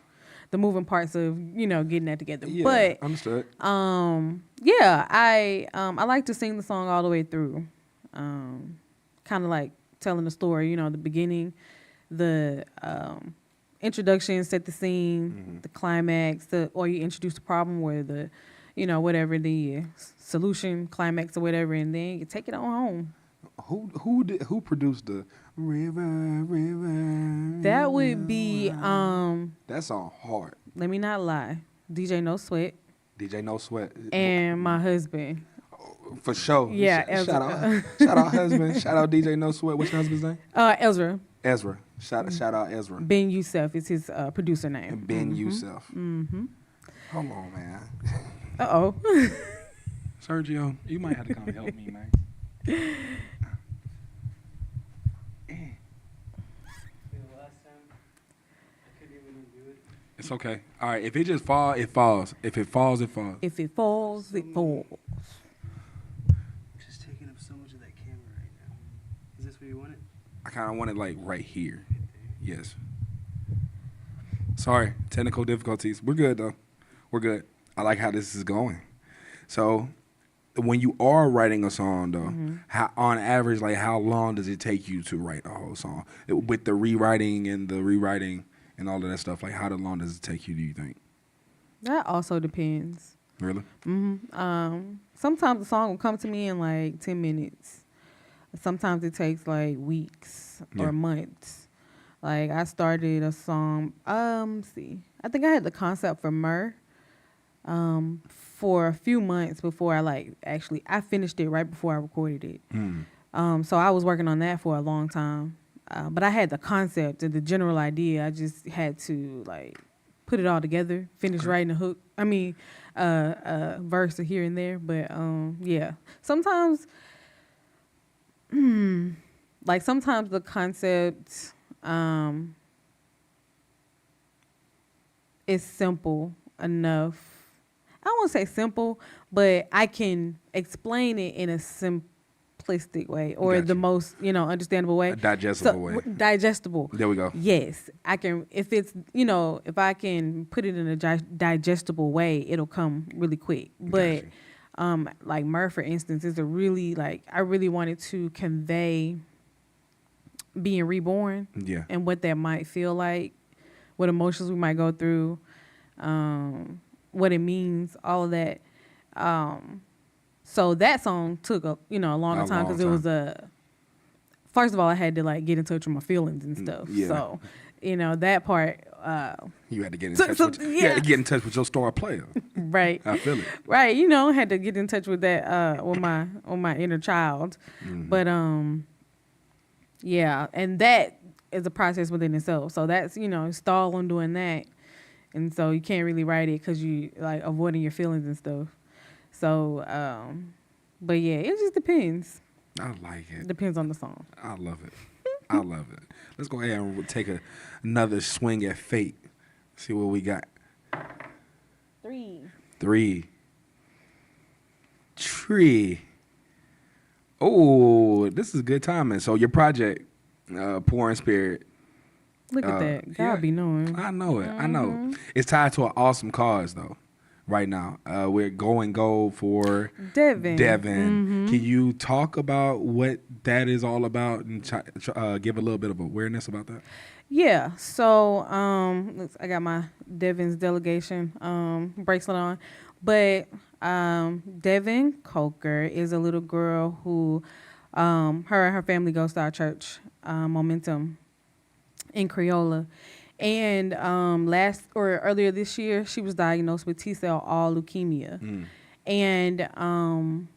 Speaker 5: the moving parts of, you know, getting that together.
Speaker 3: Yeah,
Speaker 5: But
Speaker 3: understood.
Speaker 5: yeah, I like to sing the song all the way through. Kind of like telling the story, you know, the beginning, the introduction, set the scene, the climax, or you introduce the problem where the, you know, whatever the solution, climax or whatever, and then you take it on home.
Speaker 3: Who produced the River?
Speaker 5: That would be
Speaker 3: That song hard.
Speaker 5: let me not lie, DJ No Sweat
Speaker 3: DJ No Sweat.
Speaker 5: and my husband.
Speaker 3: For sure.
Speaker 5: Yeah,
Speaker 3: Shout
Speaker 5: Ezra.
Speaker 3: shout out husband. Shout out DJ No Sweat. What's your husband's name?
Speaker 5: Ezra.
Speaker 3: Ezra. Shout out Ezra.
Speaker 5: Ben Youssef is his producer name.
Speaker 3: And Ben Youssef. Hold on, man.
Speaker 5: Uh-oh.
Speaker 3: Sergio, you might have to come help me, man.
Speaker 1: The last time, I couldn't even do it.
Speaker 3: It's okay. All right. If it just falls, it falls. If it falls, it falls.
Speaker 5: If it falls, it falls.
Speaker 1: Just taking up so much of that camera right now. Is this where you want it?
Speaker 3: I kind of want it like right here. Yes. Sorry, technical difficulties. We're good though. We're good. I like how this is going. So, when you are writing a song though, how on average, like how long does it take you to write a whole song with the rewriting and all of that stuff? Like, how long does it take you? Do you think?
Speaker 5: That also depends.
Speaker 3: Really?
Speaker 5: Sometimes the song will come to me in like 10 minutes. Sometimes it takes like weeks
Speaker 3: Yeah.
Speaker 5: or months. Like I started a song. See, I think I had the concept for Myrrh for a few months before I finished it right before I recorded it. So I was working on that for a long time. But I had the concept and the general idea. I just had to like put it all together, finish writing the hook. I mean, verse here and there. But yeah, sometimes, like sometimes the concept is simple enough. I won't say simple, but I can explain it in a simplistic way or
Speaker 3: Gotcha.
Speaker 5: the most, understandable way.
Speaker 3: A digestible way.
Speaker 5: Digestible.
Speaker 3: There we go.
Speaker 5: Yes, I can. If it's, if I can put it in a digestible way, it'll come really quick. But, like Murph, for instance, is a really I really wanted to convey being reborn.
Speaker 3: Yeah.
Speaker 5: And what that might feel like, what emotions we might go through, what it means, all of that. So that song took a longer time because it was first of all, I had to get in touch with my feelings and stuff.
Speaker 3: Yeah.
Speaker 5: So, that part.
Speaker 3: You had to get in
Speaker 5: So-
Speaker 3: touch.
Speaker 5: so-
Speaker 3: You
Speaker 5: yeah.
Speaker 3: had to get in touch with your star player.
Speaker 5: Right.
Speaker 3: I feel it.
Speaker 5: Right. Had to get in touch with that with my inner child. But yeah, and that is a process within itself. So that's stall on doing that, and so you can't really write it because you avoiding your feelings and stuff. So, but yeah, it just depends.
Speaker 3: I like it.
Speaker 5: Depends on the song.
Speaker 3: I love it. I love it. Let's go ahead and take another swing at fate. See what we got. 3. Tree. Oh, this is good timing. So your project, Pouring Spirit.
Speaker 5: Look at that. God
Speaker 3: yeah.
Speaker 5: be knowing.
Speaker 3: I know it. I know. It's tied to an awesome cause though. Right now, we're going gold for
Speaker 5: Devin.
Speaker 3: Can you talk about what that is all about and give a little bit of awareness about that?
Speaker 5: Yeah. So, I got my Devin's delegation bracelet on, but Devin Coker is a little girl who, her and her family goes to our church, Momentum, in Crayola. And earlier this year, she was diagnosed with T-cell all leukemia. And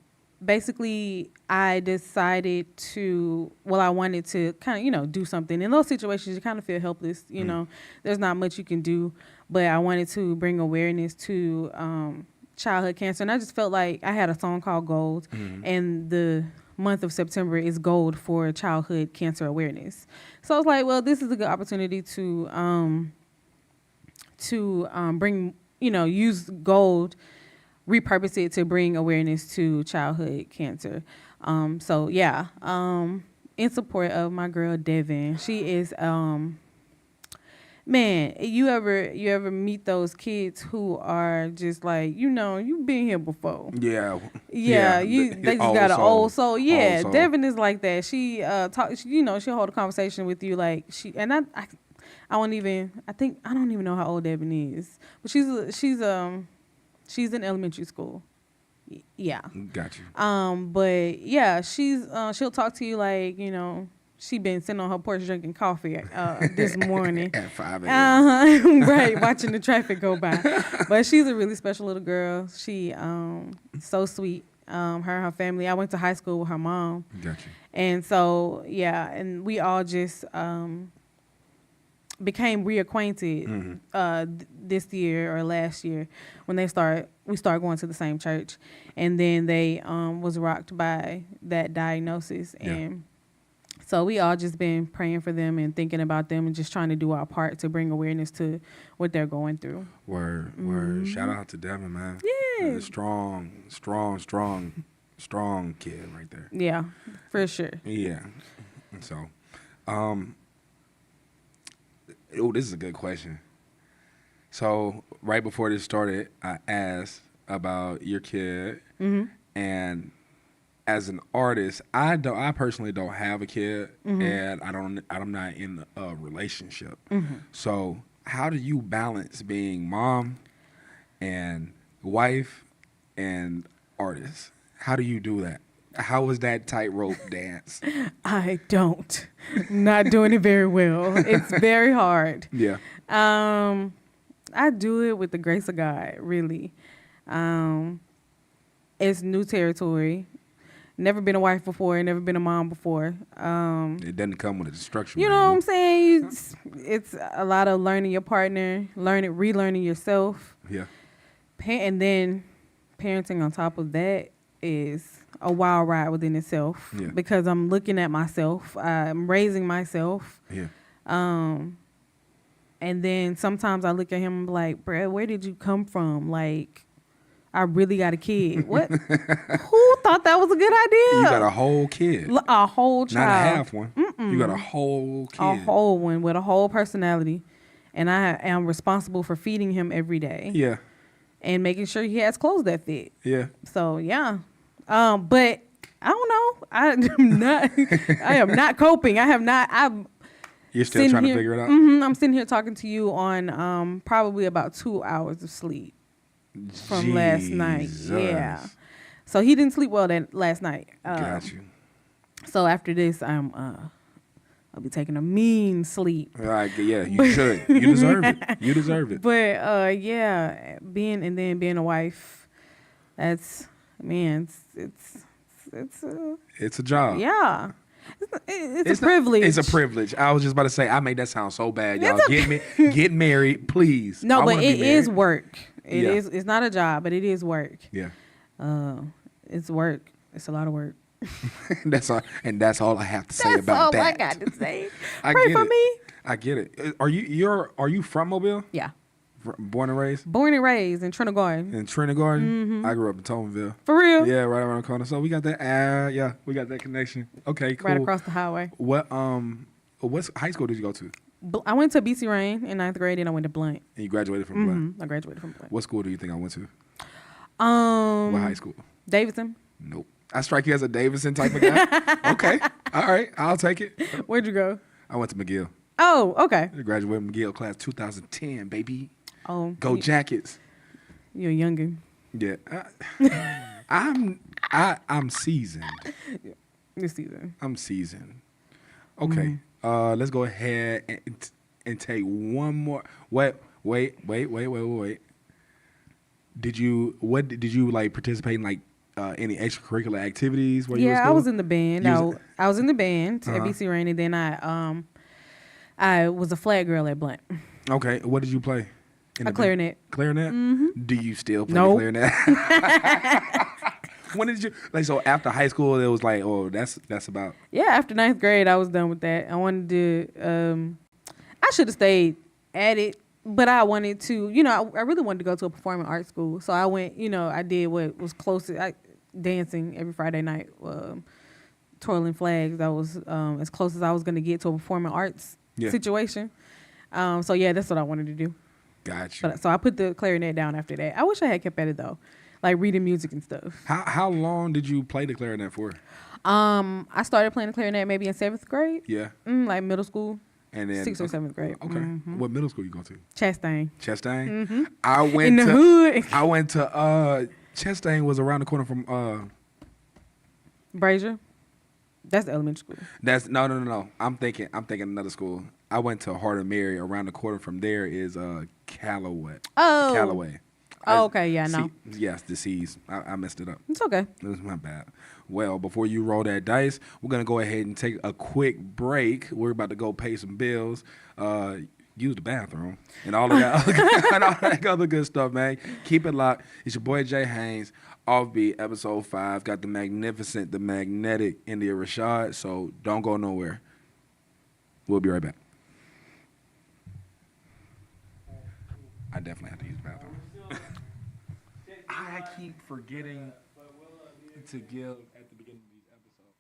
Speaker 5: basically, I decided I wanted to kind of, do something. In those situations, you kind of feel helpless, There's not much you can do. But I wanted to bring awareness to childhood cancer. And I just felt like I had a song called Gold. And the month of September is gold for childhood cancer awareness. So I was like, well, this is a good opportunity to to bring, use gold, repurpose it to bring awareness to childhood cancer. In support of my girl Devin. She is man, you ever meet those kids who are just like, you've been here before.
Speaker 3: Yeah.
Speaker 5: They just got an old soul. Yeah,
Speaker 3: Old soul.
Speaker 5: Devin is like that. She she'll hold a conversation with you like I don't even know how old Devin is. But she's in elementary school. Yeah.
Speaker 3: Got you.
Speaker 5: But yeah, she'll talk to you like, she been sitting on her porch drinking coffee this morning.
Speaker 3: At 5 a.m.
Speaker 5: Right, watching the traffic go by. But she's a really special little girl. She so sweet. Her and her family. I went to high school with her mom.
Speaker 3: Got you.
Speaker 5: And so, and we all just became reacquainted this year or last year when we started going to the same church. And then they was rocked by that diagnosis. And so we all just been praying for them and thinking about them and just trying to do our part to bring awareness to what they're going through.
Speaker 3: Word. Shout out to Devin, man.
Speaker 5: Yeah.
Speaker 3: Strong kid right there.
Speaker 5: Yeah, for sure.
Speaker 3: Yeah. So, this is a good question. So right before this started, I asked about your kid, and as an artist, I personally don't have a kid, and I'm not in a relationship. So how do you balance being mom and wife and artist? How do you do that? How was that tightrope dance?
Speaker 5: I don't. Not doing it very well. It's very hard.
Speaker 3: Yeah.
Speaker 5: I do it with the grace of God, really. It's new territory. Never been a wife before, never been a mom before.
Speaker 3: It doesn't come with a structure.
Speaker 5: You know what I'm saying? It's a lot of learning your partner, relearning yourself.
Speaker 3: Yeah.
Speaker 5: And then parenting on top of that is a wild ride within itself.
Speaker 3: Yeah.
Speaker 5: Because I'm looking at myself. I'm raising myself.
Speaker 3: Yeah.
Speaker 5: And then sometimes I look at him like, bruh, where did you come from? Like, I really got a kid. What? Who thought that was a good idea?
Speaker 3: You got a whole kid.
Speaker 5: A whole child.
Speaker 3: Not a half one. You got a whole kid.
Speaker 5: A whole one with a whole personality. And I am responsible for feeding him every day.
Speaker 3: Yeah.
Speaker 5: And making sure he has clothes that fit.
Speaker 3: Yeah.
Speaker 5: So, yeah. But I don't know. I am not coping.
Speaker 3: You're still trying to figure it out?
Speaker 5: I'm sitting here talking to you on probably about 2 hours of sleep from last night. Yeah. So he didn't sleep well last night.
Speaker 3: Got you.
Speaker 5: So after this, I'll be taking a mean sleep.
Speaker 3: Yeah, you should. You deserve it. You deserve it.
Speaker 5: But being a wife, it's
Speaker 3: a job.
Speaker 5: Yeah. It's a privilege.
Speaker 3: It's a privilege. I was just about to say, I made that sound so bad, y'all. Get married, please.
Speaker 5: No, but it is work. It
Speaker 3: Yeah.
Speaker 5: is. It's not a job, but it is work.
Speaker 3: Yeah.
Speaker 5: It's work. It's a lot of work.
Speaker 3: That's all I have to say about that.
Speaker 5: That's all I got to say.
Speaker 3: I
Speaker 5: Pray
Speaker 3: get
Speaker 5: for
Speaker 3: it.
Speaker 5: me.
Speaker 3: I get it. Are you from Mobile?
Speaker 5: Yeah.
Speaker 3: Born and raised?
Speaker 5: Born and raised in Trinity Garden.
Speaker 3: In Trinity Garden? I grew up in Tomenville.
Speaker 5: For real?
Speaker 3: Yeah, right around the corner. So we got that. We got that connection. Okay, cool.
Speaker 5: Right across the highway.
Speaker 3: What high school did you go to?
Speaker 5: I went to BC Rain in 9th grade, and I went to Blunt.
Speaker 3: And you graduated from Blunt?
Speaker 5: I graduated from Blunt.
Speaker 3: What school do you think I went to?
Speaker 5: What
Speaker 3: high school?
Speaker 5: Davidson.
Speaker 3: Nope. I strike you as a Davidson type of guy. Okay. All right. I'll take it.
Speaker 5: Where'd you go?
Speaker 3: I went to McGill.
Speaker 5: Oh, okay.
Speaker 3: I graduated from McGill class 2010, baby.
Speaker 5: Oh.
Speaker 3: Go Jackets.
Speaker 5: You're younger.
Speaker 3: Yeah. I'm seasoned.
Speaker 5: This season.
Speaker 3: I'm seasoned. Okay. Let's go ahead and take one more. Wait. Did you like participate in like any extracurricular activities?
Speaker 5: Yeah, I was in the band. I was in the band at BC Rain, and then I was a flag girl at Blunt.
Speaker 3: Okay. What did you play?
Speaker 5: A clarinet.
Speaker 3: Clarinet? Mm-hmm. Do you still play
Speaker 5: Nope.
Speaker 3: clarinet? When did you so after high school it was like, oh, that's about.
Speaker 5: Yeah, after 9th grade I was done with that. I wanted to I should have stayed at it, but I wanted to, you know, I really wanted to go to a performing arts school. So I went, you know, I did what was closest, dancing every Friday night, twirling flags. That was as close as I was going to get to a performing arts situation. So yeah, that's what I wanted to do.
Speaker 3: Gotcha.
Speaker 5: But so I put the clarinet down after that. I wish I had kept at it though, like reading music and stuff.
Speaker 3: How long did you play the clarinet for?
Speaker 5: I started playing the clarinet maybe in 7th grade.
Speaker 3: Yeah.
Speaker 5: Like middle school.
Speaker 3: And then
Speaker 5: 6th or 7th grade.
Speaker 3: Okay. What middle school you go to?
Speaker 5: Chastain.
Speaker 3: Chastain. I went
Speaker 5: In the
Speaker 3: to
Speaker 5: hood.
Speaker 3: I went to Chastain was around the corner from
Speaker 5: Brazier. That's the elementary school.
Speaker 3: That's no. I'm thinking another school. I went to Hart and Mary. Around the corner from there is Callaway.
Speaker 5: Oh.
Speaker 3: Callaway.
Speaker 5: Oh, okay. Yeah, no.
Speaker 3: Yes, the C's. I messed it up.
Speaker 5: It's okay.
Speaker 3: It was my bad. Well, before you roll that dice, we're going to go ahead and take a quick break. We're about to go pay some bills, use the bathroom, and all of that, and all that other good stuff, man. Keep it locked. It's your boy Jay Haynes, Offbeat, episode 5. Got the magnificent, the magnetic Indyah Rashaud, so don't go nowhere. We'll be right back. I definitely have to use the bathroom.
Speaker 7: I keep forgetting to give at the beginning of these episodes.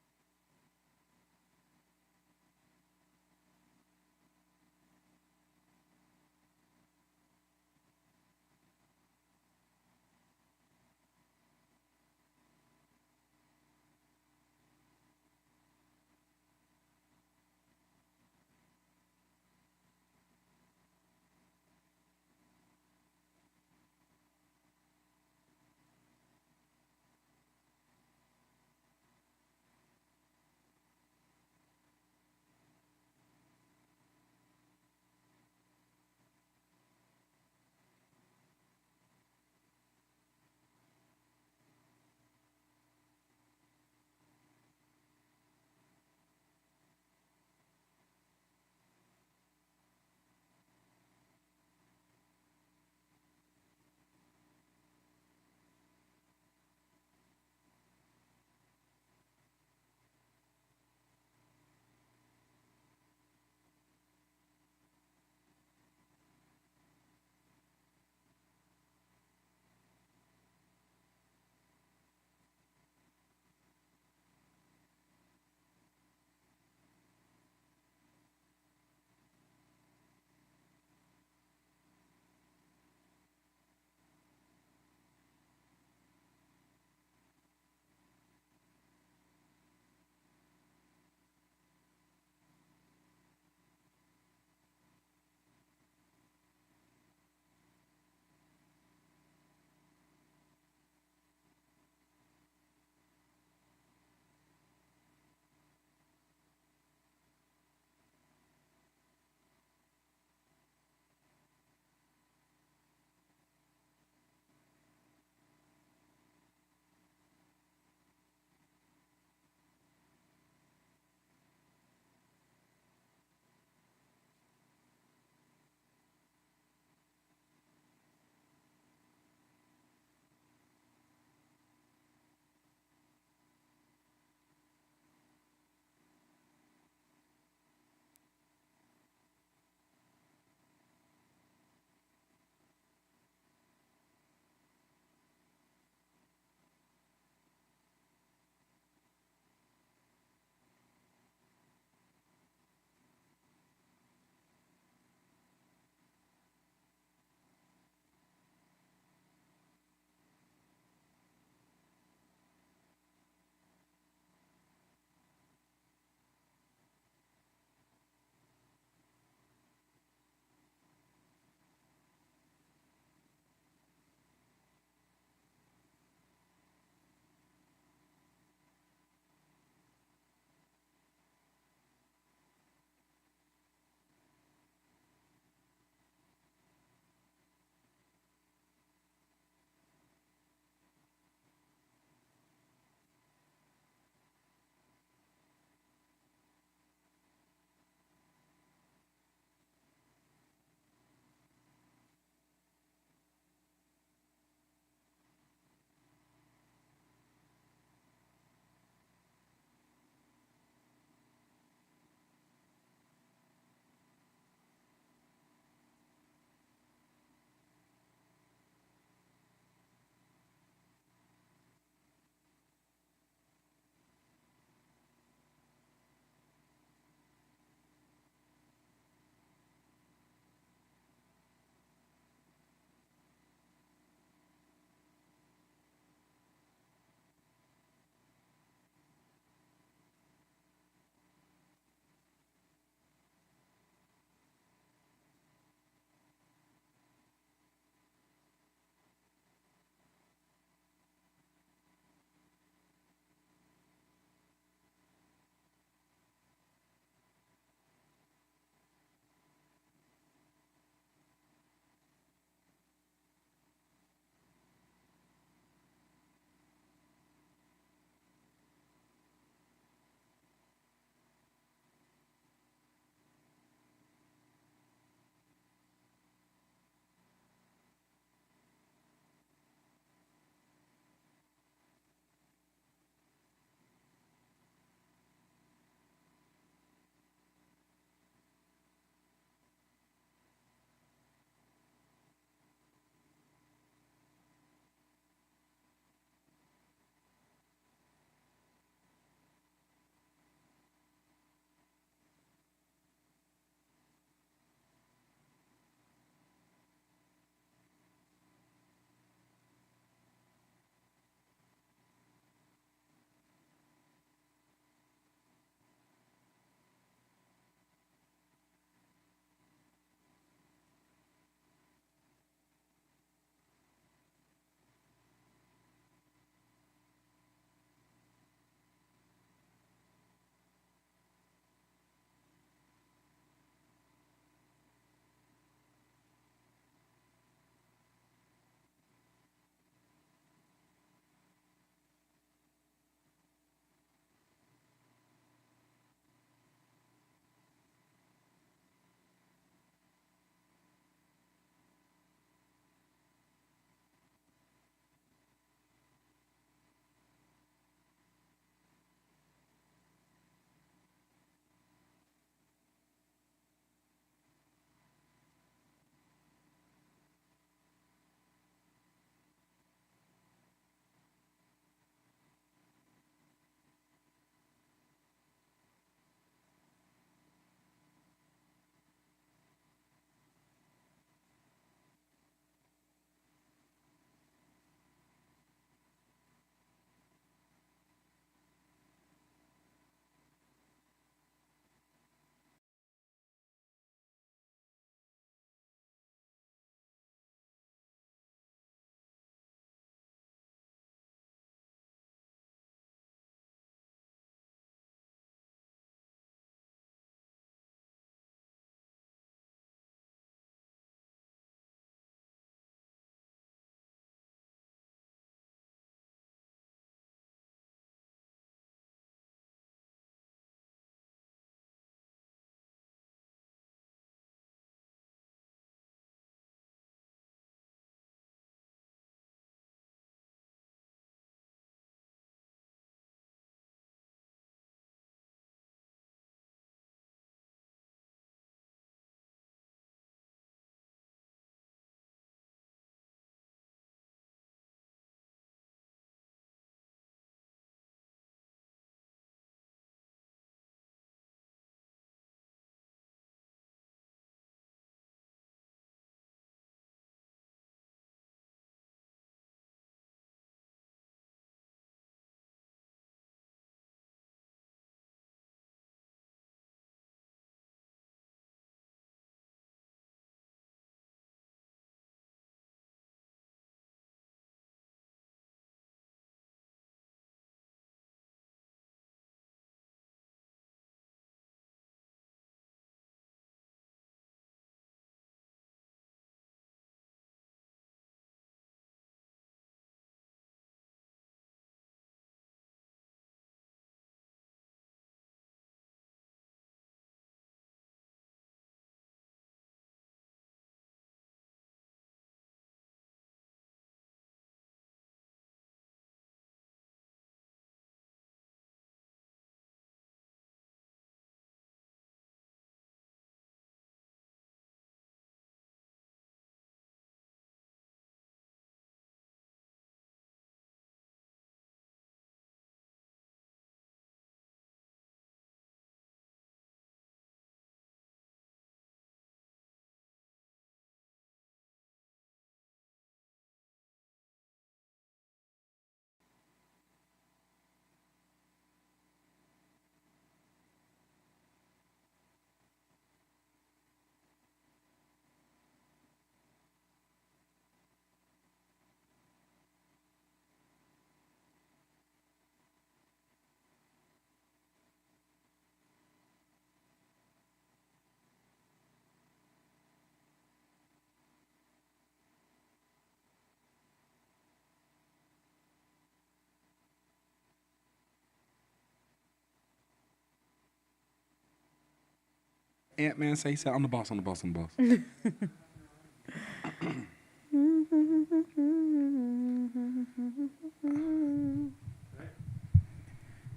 Speaker 3: Ant-Man say? He said, I'm the boss, I'm the boss, I'm the boss.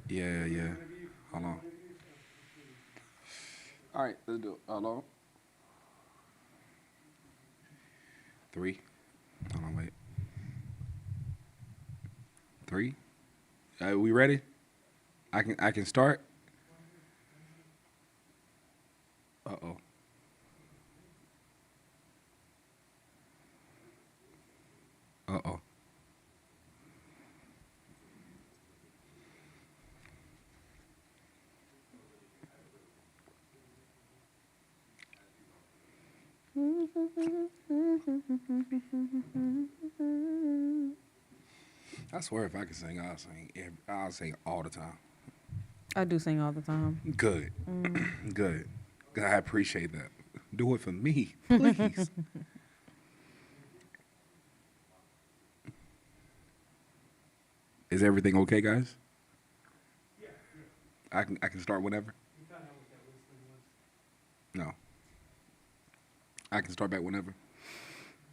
Speaker 3: Yeah. Hold on. All right, let's do it. Hold on. 3. Hold on, wait. 3. We ready? I can start. Uh-oh. Uh-oh. I swear if I could sing, I'll sing. I'll sing all the time.
Speaker 5: I do sing all the time.
Speaker 3: Good. Good. I appreciate that. Do it for me, please. Is everything okay, guys?
Speaker 1: Yeah.
Speaker 3: I can start whenever?
Speaker 1: You found out what that whistling was?
Speaker 3: No. I can start back whenever.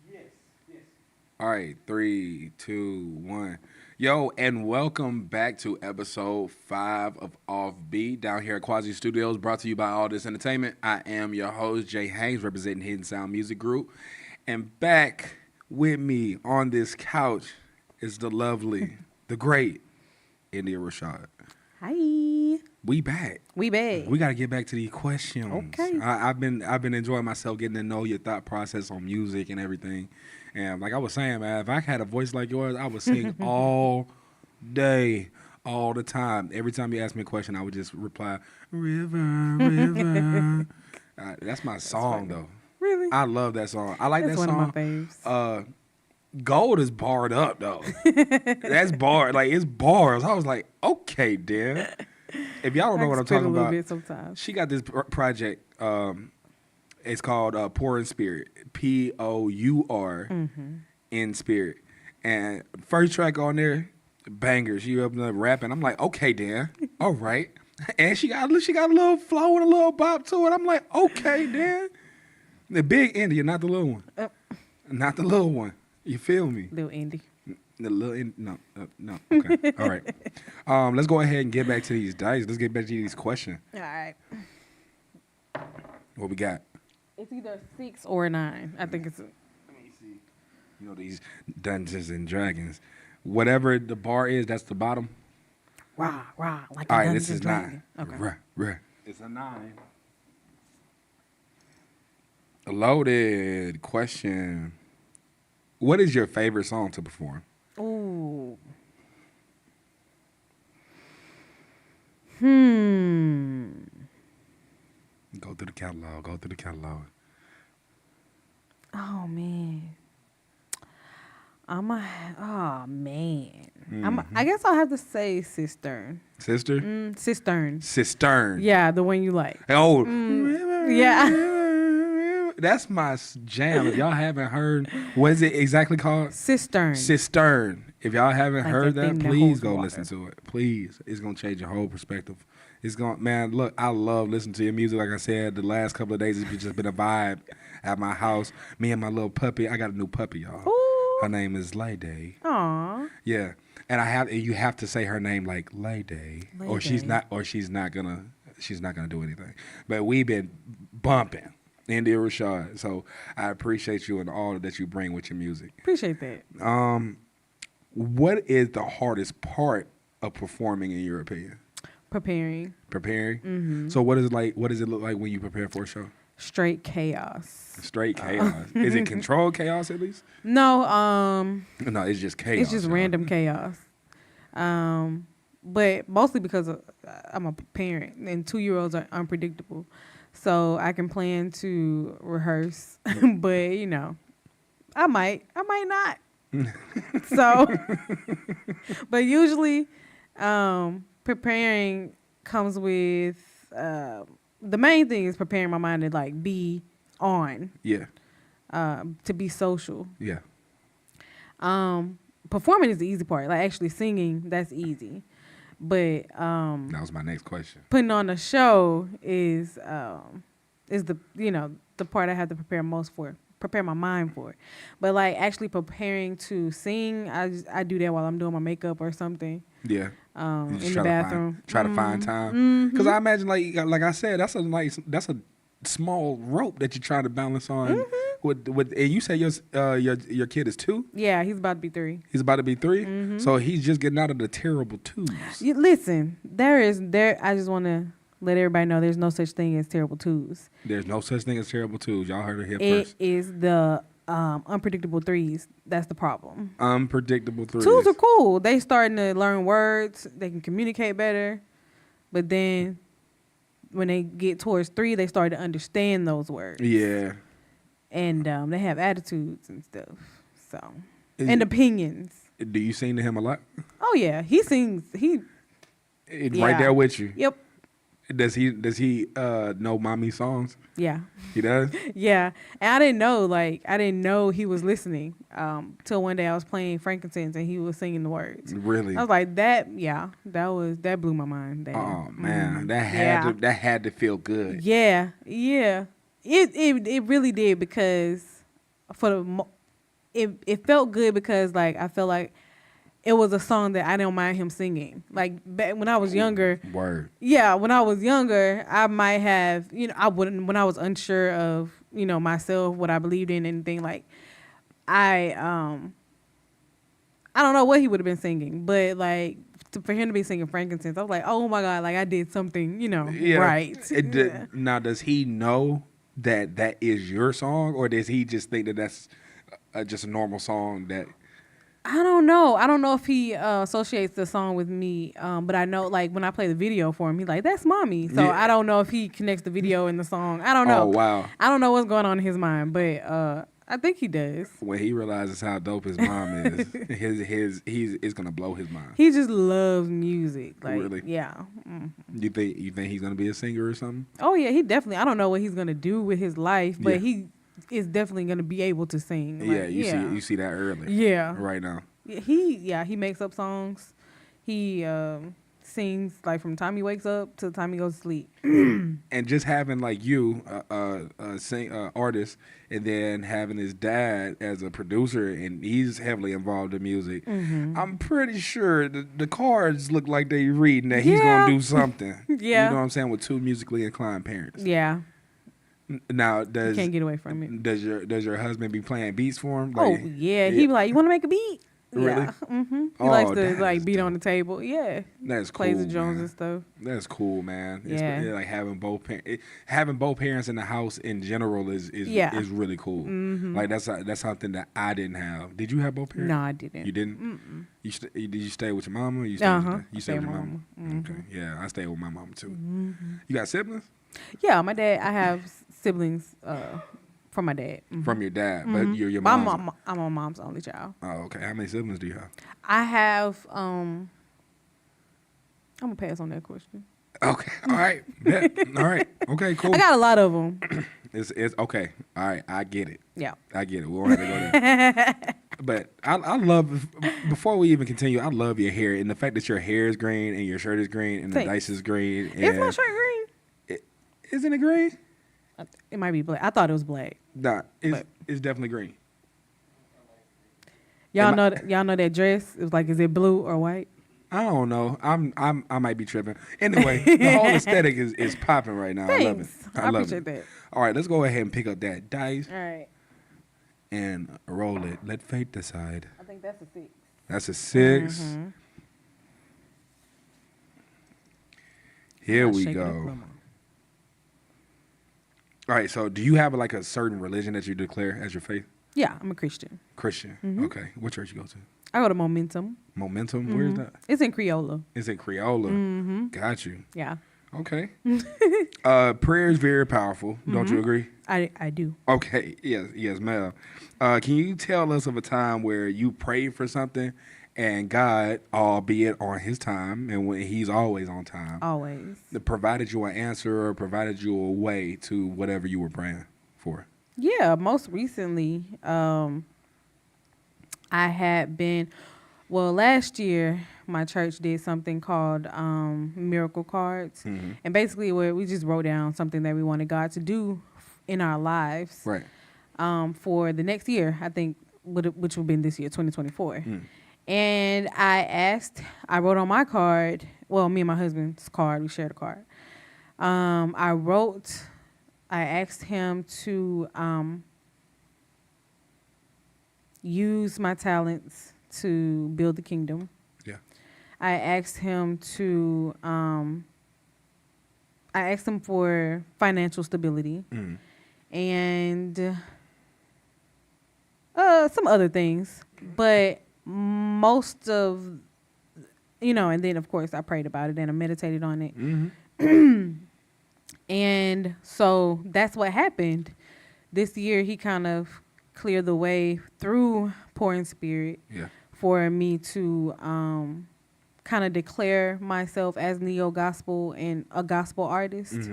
Speaker 1: Yes.
Speaker 3: All right, 3, 2, 1. Yo, and welcome back to episode 5 of Offbeat down here at Quasi Studios, brought to you by All This Entertainment. I am your host, Jay Haynes, representing Hidden Sound Music Group. And back with me on this couch is the lovely, the great Indyah Rashaud.
Speaker 5: Hi.
Speaker 3: We back.
Speaker 5: We back.
Speaker 3: We got to get back to these questions.
Speaker 5: Okay.
Speaker 3: I've been enjoying myself, getting to know your thought process on music and everything. And like I was saying, man, if I had a voice like yours, I would sing all day, all the time. Every time you ask me a question, I would just reply, river, river. That's my song, though.
Speaker 5: Really?
Speaker 3: I love that song. I like
Speaker 5: That's
Speaker 3: that
Speaker 5: one
Speaker 3: song.
Speaker 5: of my faves.
Speaker 3: Gold is barred up, though. That's barred. Like, it's bars. I was like, okay, Dan. If y'all don't know what I'm talking about,
Speaker 5: bit sometimes.
Speaker 3: she got this project. It's called Pour in Spirit. Pour in Spirit. And first track on there, bangers. She up there rapping. I'm like, okay, Dan. All right. And she got a little flow and a little bop to it. I'm like, okay, Dan. The big Indyah, not the little one. Not the little one. You feel me?
Speaker 5: Little Indy.
Speaker 3: The little no. Okay. All right. Let's go ahead and get back to these dice. Let's get back to these questions.
Speaker 5: All right.
Speaker 3: What we got?
Speaker 5: It's either 6 or 9. I think it's.
Speaker 3: Let me see. You know these Dungeons and Dragons. Whatever the bar is, that's the bottom.
Speaker 5: Rah, like
Speaker 3: All
Speaker 5: a
Speaker 3: right, this
Speaker 5: Dungeons
Speaker 3: is
Speaker 5: Dragon.
Speaker 3: 9.
Speaker 5: Okay.
Speaker 3: Rah. It's a 9. A loaded question. What is your favorite song to perform?
Speaker 5: Ooh.
Speaker 3: Go through the catalog.
Speaker 5: Oh man. I guess I'll have to say Cistern.
Speaker 3: Sister?
Speaker 5: Cistern.
Speaker 3: Cistern.
Speaker 5: Yeah, the one you like.
Speaker 3: Oh.
Speaker 5: Yeah.
Speaker 3: That's my jam. If y'all haven't heard, what is it exactly called?
Speaker 5: Cistern.
Speaker 3: Cistern. If y'all haven't
Speaker 5: Like
Speaker 3: heard
Speaker 5: that
Speaker 3: that,
Speaker 5: thing that
Speaker 3: please
Speaker 5: holds
Speaker 3: go
Speaker 5: water.
Speaker 3: listen to it. Please. It's going to change your whole perspective. It's going, man, look, I love listening to your music. Like I said, the last couple of days, it's just been a vibe at my house. Me and my little puppy. I got a new puppy, y'all.
Speaker 5: Ooh.
Speaker 3: Her name is Lady.
Speaker 5: Aw.
Speaker 3: Yeah. And you have to say her name like Lady. Or she's not gonna do anything. But we've been bumping Indyah Rashaud. So I appreciate you and all that you bring with your music.
Speaker 5: Appreciate that.
Speaker 3: What is the hardest part of performing in your opinion?
Speaker 5: Preparing.
Speaker 3: Preparing?
Speaker 5: Mm-hmm.
Speaker 3: So what does it look like when you prepare for a show?
Speaker 5: Straight chaos.
Speaker 3: Straight chaos. Is it controlled chaos at least?
Speaker 5: No,
Speaker 3: No, it's just chaos.
Speaker 5: it's just
Speaker 3: y'all.
Speaker 5: random chaos. But mostly because I'm a parent and 2-year-olds are unpredictable. So I can plan to rehearse, but I might not. So, but usually, preparing comes with, the main thing is preparing my mind to like be on,
Speaker 3: Yeah.
Speaker 5: to be social.
Speaker 3: Yeah.
Speaker 5: Performing is the easy part. Like actually singing, that's easy. But
Speaker 3: That was my next question.
Speaker 5: putting on a show is is the the part I have to prepare my mind for. But like actually preparing to sing, I do that while I'm doing my makeup or something.
Speaker 3: Yeah.
Speaker 5: In the bathroom.
Speaker 3: Try to find time. Because I imagine, like I said, that's a small rope that you're trying to balance on. With and you say your kid is 2?
Speaker 5: Yeah, he's about to be 3.
Speaker 3: He's about to be 3, so he's just getting out of the terrible 2s.
Speaker 5: Listen, I just want to let everybody know there's no such thing as terrible 2s.
Speaker 3: There's no such thing as terrible 2s. Y'all heard it here first.
Speaker 5: It is the unpredictable 3s. That's the problem.
Speaker 3: Unpredictable 3s.
Speaker 5: 2s are cool. They starting to learn words. They can communicate better. But then when they get towards 3, they start to understand those words.
Speaker 3: Yeah.
Speaker 5: And they have attitudes and stuff. So and opinions.
Speaker 3: Do you sing to him a lot?
Speaker 5: Oh yeah, he sings.
Speaker 3: Right there with you.
Speaker 5: Yep.
Speaker 3: Does he know mommy songs?
Speaker 5: Yeah.
Speaker 3: He does?
Speaker 5: Yeah. And I didn't know he was listening till one day I was playing frankincense and he was singing the words.
Speaker 3: Really?
Speaker 5: I was like, that blew my mind.
Speaker 3: Oh man, that had to feel good.
Speaker 5: Yeah. Yeah. It really did because it felt good because like I felt like it was a song that I didn't mind him singing. Like back when I was younger.
Speaker 3: Word.
Speaker 5: Yeah, when I was younger, I might have, I wouldn't, when I was unsure of, myself, what I believed in, anything, like, I don't know what he would have been singing, but like, for him to be singing frankincense, I was like, oh my God, like I did something, right.
Speaker 3: Now, does he know that is your song, or does he just think that that's just a normal song that...
Speaker 5: I don't know. I don't know if he associates the song with me, but I know, like, when I play the video for him, he's like, that's mommy. So I don't know if he connects the video and the song. I don't know.
Speaker 3: Oh, wow.
Speaker 5: I don't know what's going on in his mind, but I think he does.
Speaker 3: When he realizes how dope his mom is, it's going to blow his mind.
Speaker 5: He just loves music. Like,
Speaker 3: really?
Speaker 5: Yeah.
Speaker 3: You think he's going to be a singer or something?
Speaker 5: Oh, yeah, he definitely. I don't know what he's going to do with his life, but he is definitely going to be able to sing. Like,
Speaker 3: you see that early.
Speaker 5: Yeah.
Speaker 3: Right now.
Speaker 5: He makes up songs. He sings like from the time he wakes up to the time he goes to sleep.
Speaker 3: And just having like you, artist, and then having his dad as a producer, and he's heavily involved in music. I'm pretty sure the cards look like they reading that he's gonna do something.
Speaker 5: Yeah,
Speaker 3: you know what I'm saying, with 2 musically inclined parents.
Speaker 5: Yeah.
Speaker 3: Now,
Speaker 5: you can't get away from it.
Speaker 3: Does your husband be playing beats for him?
Speaker 5: Like, he be like, you want to make a beat?
Speaker 3: Really?
Speaker 5: Yeah. He likes to like beat on the table. Yeah.
Speaker 3: That's cool.
Speaker 5: Plays the Jones and stuff.
Speaker 3: That's cool, man.
Speaker 5: Yeah.
Speaker 3: Like having both parents in the house in general is really cool. Like that's something that I didn't have. Did you have both parents?
Speaker 5: No, I didn't.
Speaker 3: You didn't? Did you stay with your mama? Or you stayed with your dad? You stayed with your mama. Okay. Yeah, I stayed with my mama too. You got siblings?
Speaker 5: Yeah, my dad. I have siblings. From my dad.
Speaker 3: From your dad, but you're your mom.
Speaker 5: I'm my mom's only child.
Speaker 3: Oh, okay. How many siblings do you have?
Speaker 5: I have. I'm gonna pass on that question.
Speaker 3: Okay. All right. All right. Okay. Cool.
Speaker 5: I got a lot of them.
Speaker 3: It's okay. All right. I get it.
Speaker 5: Yeah.
Speaker 3: I get it. We won't have to go there. But I love. Before we even continue, I love your hair and the fact that your hair is green and your shirt is green and the dice is green.
Speaker 5: Is my shirt green?
Speaker 3: Isn't it green?
Speaker 5: It might be black. I thought it was black.
Speaker 3: Nah, it's definitely green.
Speaker 5: Y'all know that dress? It was like, is it blue or white?
Speaker 3: I don't know. I might be tripping. Anyway, the whole aesthetic is popping right now.
Speaker 5: Thanks.
Speaker 3: I love it.
Speaker 5: I appreciate that.
Speaker 3: All right, let's go ahead and pick up that dice.
Speaker 5: All right.
Speaker 3: And roll it. Let fate decide.
Speaker 5: I think that's a 6.
Speaker 3: That's a 6. Here we go. All right, so do you have like a certain religion that you declare as your faith?
Speaker 5: Yeah, I'm a Christian.
Speaker 3: Christian. Okay. What church you go to?
Speaker 5: I go to Momentum.
Speaker 3: Momentum? Where is that?
Speaker 5: It's in Creola.
Speaker 3: It's in Creola. Got you.
Speaker 5: Yeah.
Speaker 3: Okay. Prayer is very powerful. Don't you agree?
Speaker 5: I do.
Speaker 3: Okay. Yes, ma'am. Can you tell us of a time where you prayed for something and God, albeit on his time, and when he's always on time,
Speaker 5: always
Speaker 3: provided you an answer or provided you a way to whatever you were praying for?
Speaker 5: Yeah, most recently, I had been Well, last year my church did something called miracle cards, and basically where we just wrote down something that we wanted God to do in our lives,
Speaker 3: Right.
Speaker 5: for the next year. I think which will be this year, 2024. And I wrote on my card. Well, me and my husband's card. We shared a card. I asked him to use my talents to build the kingdom.
Speaker 3: Yeah.
Speaker 5: I asked him for financial stability and some other things. But most of, and then of course I prayed about it and I meditated on it. And so that's what happened. This year he kind of cleared the way through Pouring Spirit for me to kind of declare myself as neo-gospel and a gospel artist,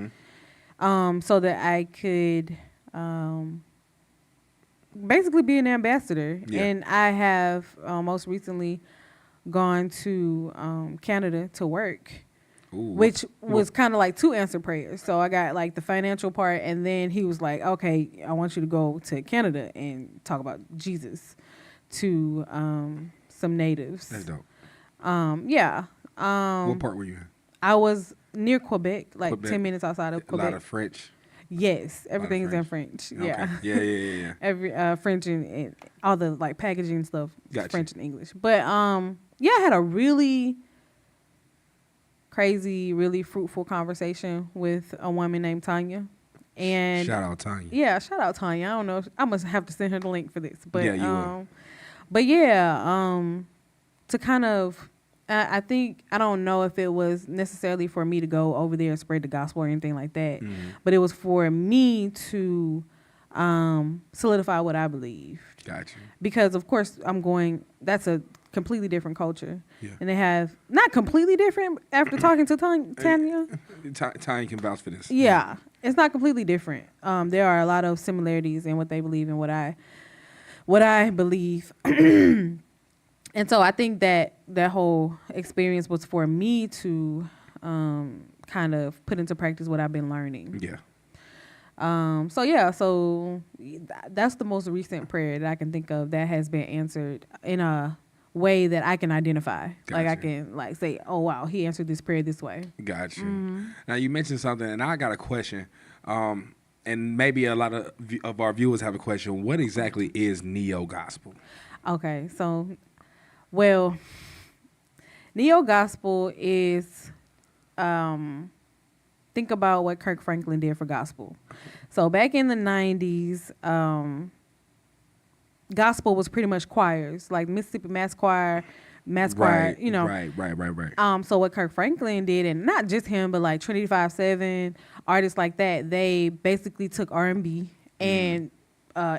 Speaker 5: so that I could basically be an ambassador. And I have most recently gone to Canada to work. Which was kind of like 2 answered prayers. So I got like the financial part, and then he was like, okay, I want you to go to Canada and talk about Jesus to some natives.
Speaker 3: That's dope.
Speaker 5: Yeah.
Speaker 3: What part were you in?
Speaker 5: I was near Quebec, like
Speaker 3: Quebec.
Speaker 5: 10 minutes outside of
Speaker 3: A
Speaker 5: Quebec.
Speaker 3: lot of French.
Speaker 5: Yes, everything is in French.
Speaker 3: Okay.
Speaker 5: Yeah.
Speaker 3: Yeah.
Speaker 5: Every French and all the like packaging stuff,
Speaker 3: Gotcha.
Speaker 5: French and English. But yeah, I had a really crazy, really fruitful conversation with a woman named Tanya. And
Speaker 3: shout out Tanya.
Speaker 5: Yeah, shout out Tanya. I don't know. I must have to send her the link for this. But
Speaker 3: Yeah, you will.
Speaker 5: But yeah, to kind of I think, I don't know if it was necessarily for me to go over there and spread the gospel or anything like that, but it was for me to solidify what I believe.
Speaker 3: Gotcha.
Speaker 5: Because, of course, that's a completely different culture.
Speaker 3: Yeah.
Speaker 5: And they have, not completely different after talking to Tanya.
Speaker 3: Tanya can vouch for this.
Speaker 5: Yeah, it's not completely different. There are a lot of similarities in what they believe and what I believe. And so I think that whole experience was for me to kind of put into practice what I've been learning.
Speaker 3: Yeah.
Speaker 5: So that's the most recent prayer that I can think of that has been answered in a way that I can identify.
Speaker 3: Gotcha.
Speaker 5: Like I can say, oh wow, he answered this prayer this way.
Speaker 3: Gotcha. Now you mentioned something, and I got a question. And maybe a lot of our viewers have a question. What exactly is neo-gospel?
Speaker 5: Okay, so, well, neo-gospel is, think about what Kirk Franklin did for gospel. So back in the 90s, gospel was pretty much choirs, like Mississippi Mass Choir,
Speaker 3: Right.
Speaker 5: you know.
Speaker 3: Right.
Speaker 5: So what Kirk Franklin did, and not just him, but like Trinity 5-7, artists like that, they basically took R&B and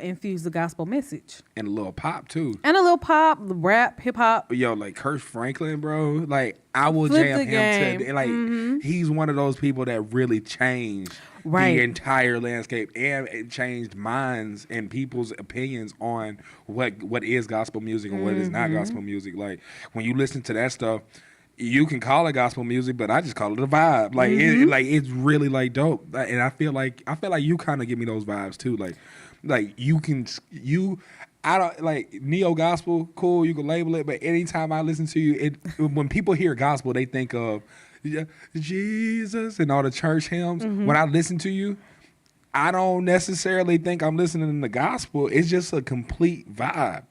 Speaker 5: infused the gospel message.
Speaker 3: And a little pop too.
Speaker 5: And a little pop, rap, hip hop.
Speaker 3: Yo, like Kirk Franklin, bro. Like I will
Speaker 5: Flip
Speaker 3: jam
Speaker 5: the
Speaker 3: him
Speaker 5: game.
Speaker 3: to like he's one of those people that really changed
Speaker 5: Right.
Speaker 3: the entire landscape, and it changed minds and people's opinions on what is gospel music and what is not gospel music. Like when you listen to that stuff, you can call it gospel music, but I just call it a vibe. Like it's really like dope. And I feel like you kind of give me those vibes too. Like I don't like neo gospel, cool, you can label it, but anytime I listen to you, when people hear gospel, they think of Jesus and all the church hymns. When I listen to you, I don't necessarily think I'm listening to the gospel. It's just a complete vibe.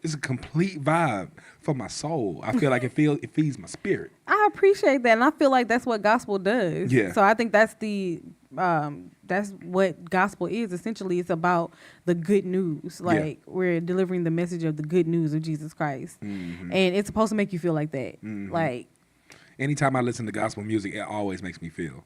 Speaker 3: It's a complete vibe for my soul. I feel like it feeds my spirit.
Speaker 5: I appreciate that, and I feel like that's what gospel does.
Speaker 3: Yeah.
Speaker 5: So I think that's that's what gospel is. Essentially, it's about the good news. Like we're delivering the message of the good news of Jesus Christ, and it's supposed to make you feel like that. Like
Speaker 3: anytime I listen to gospel music, it always makes me feel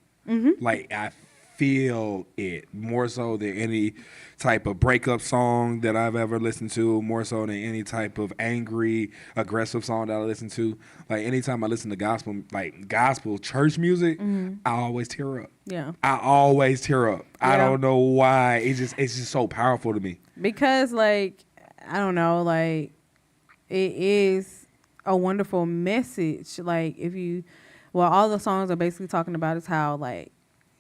Speaker 3: like I feel it more so than any type of breakup song that I've ever listened to, more so than any type of angry, aggressive song that I listen to. Like anytime I listen to gospel, like gospel church music, I always tear up.
Speaker 5: Yeah.
Speaker 3: I always tear up. I
Speaker 5: Yeah.
Speaker 3: don't know why. It's just so powerful to me.
Speaker 5: Because like I don't know, like it is. a wonderful message. Like all the songs are basically talking about is how like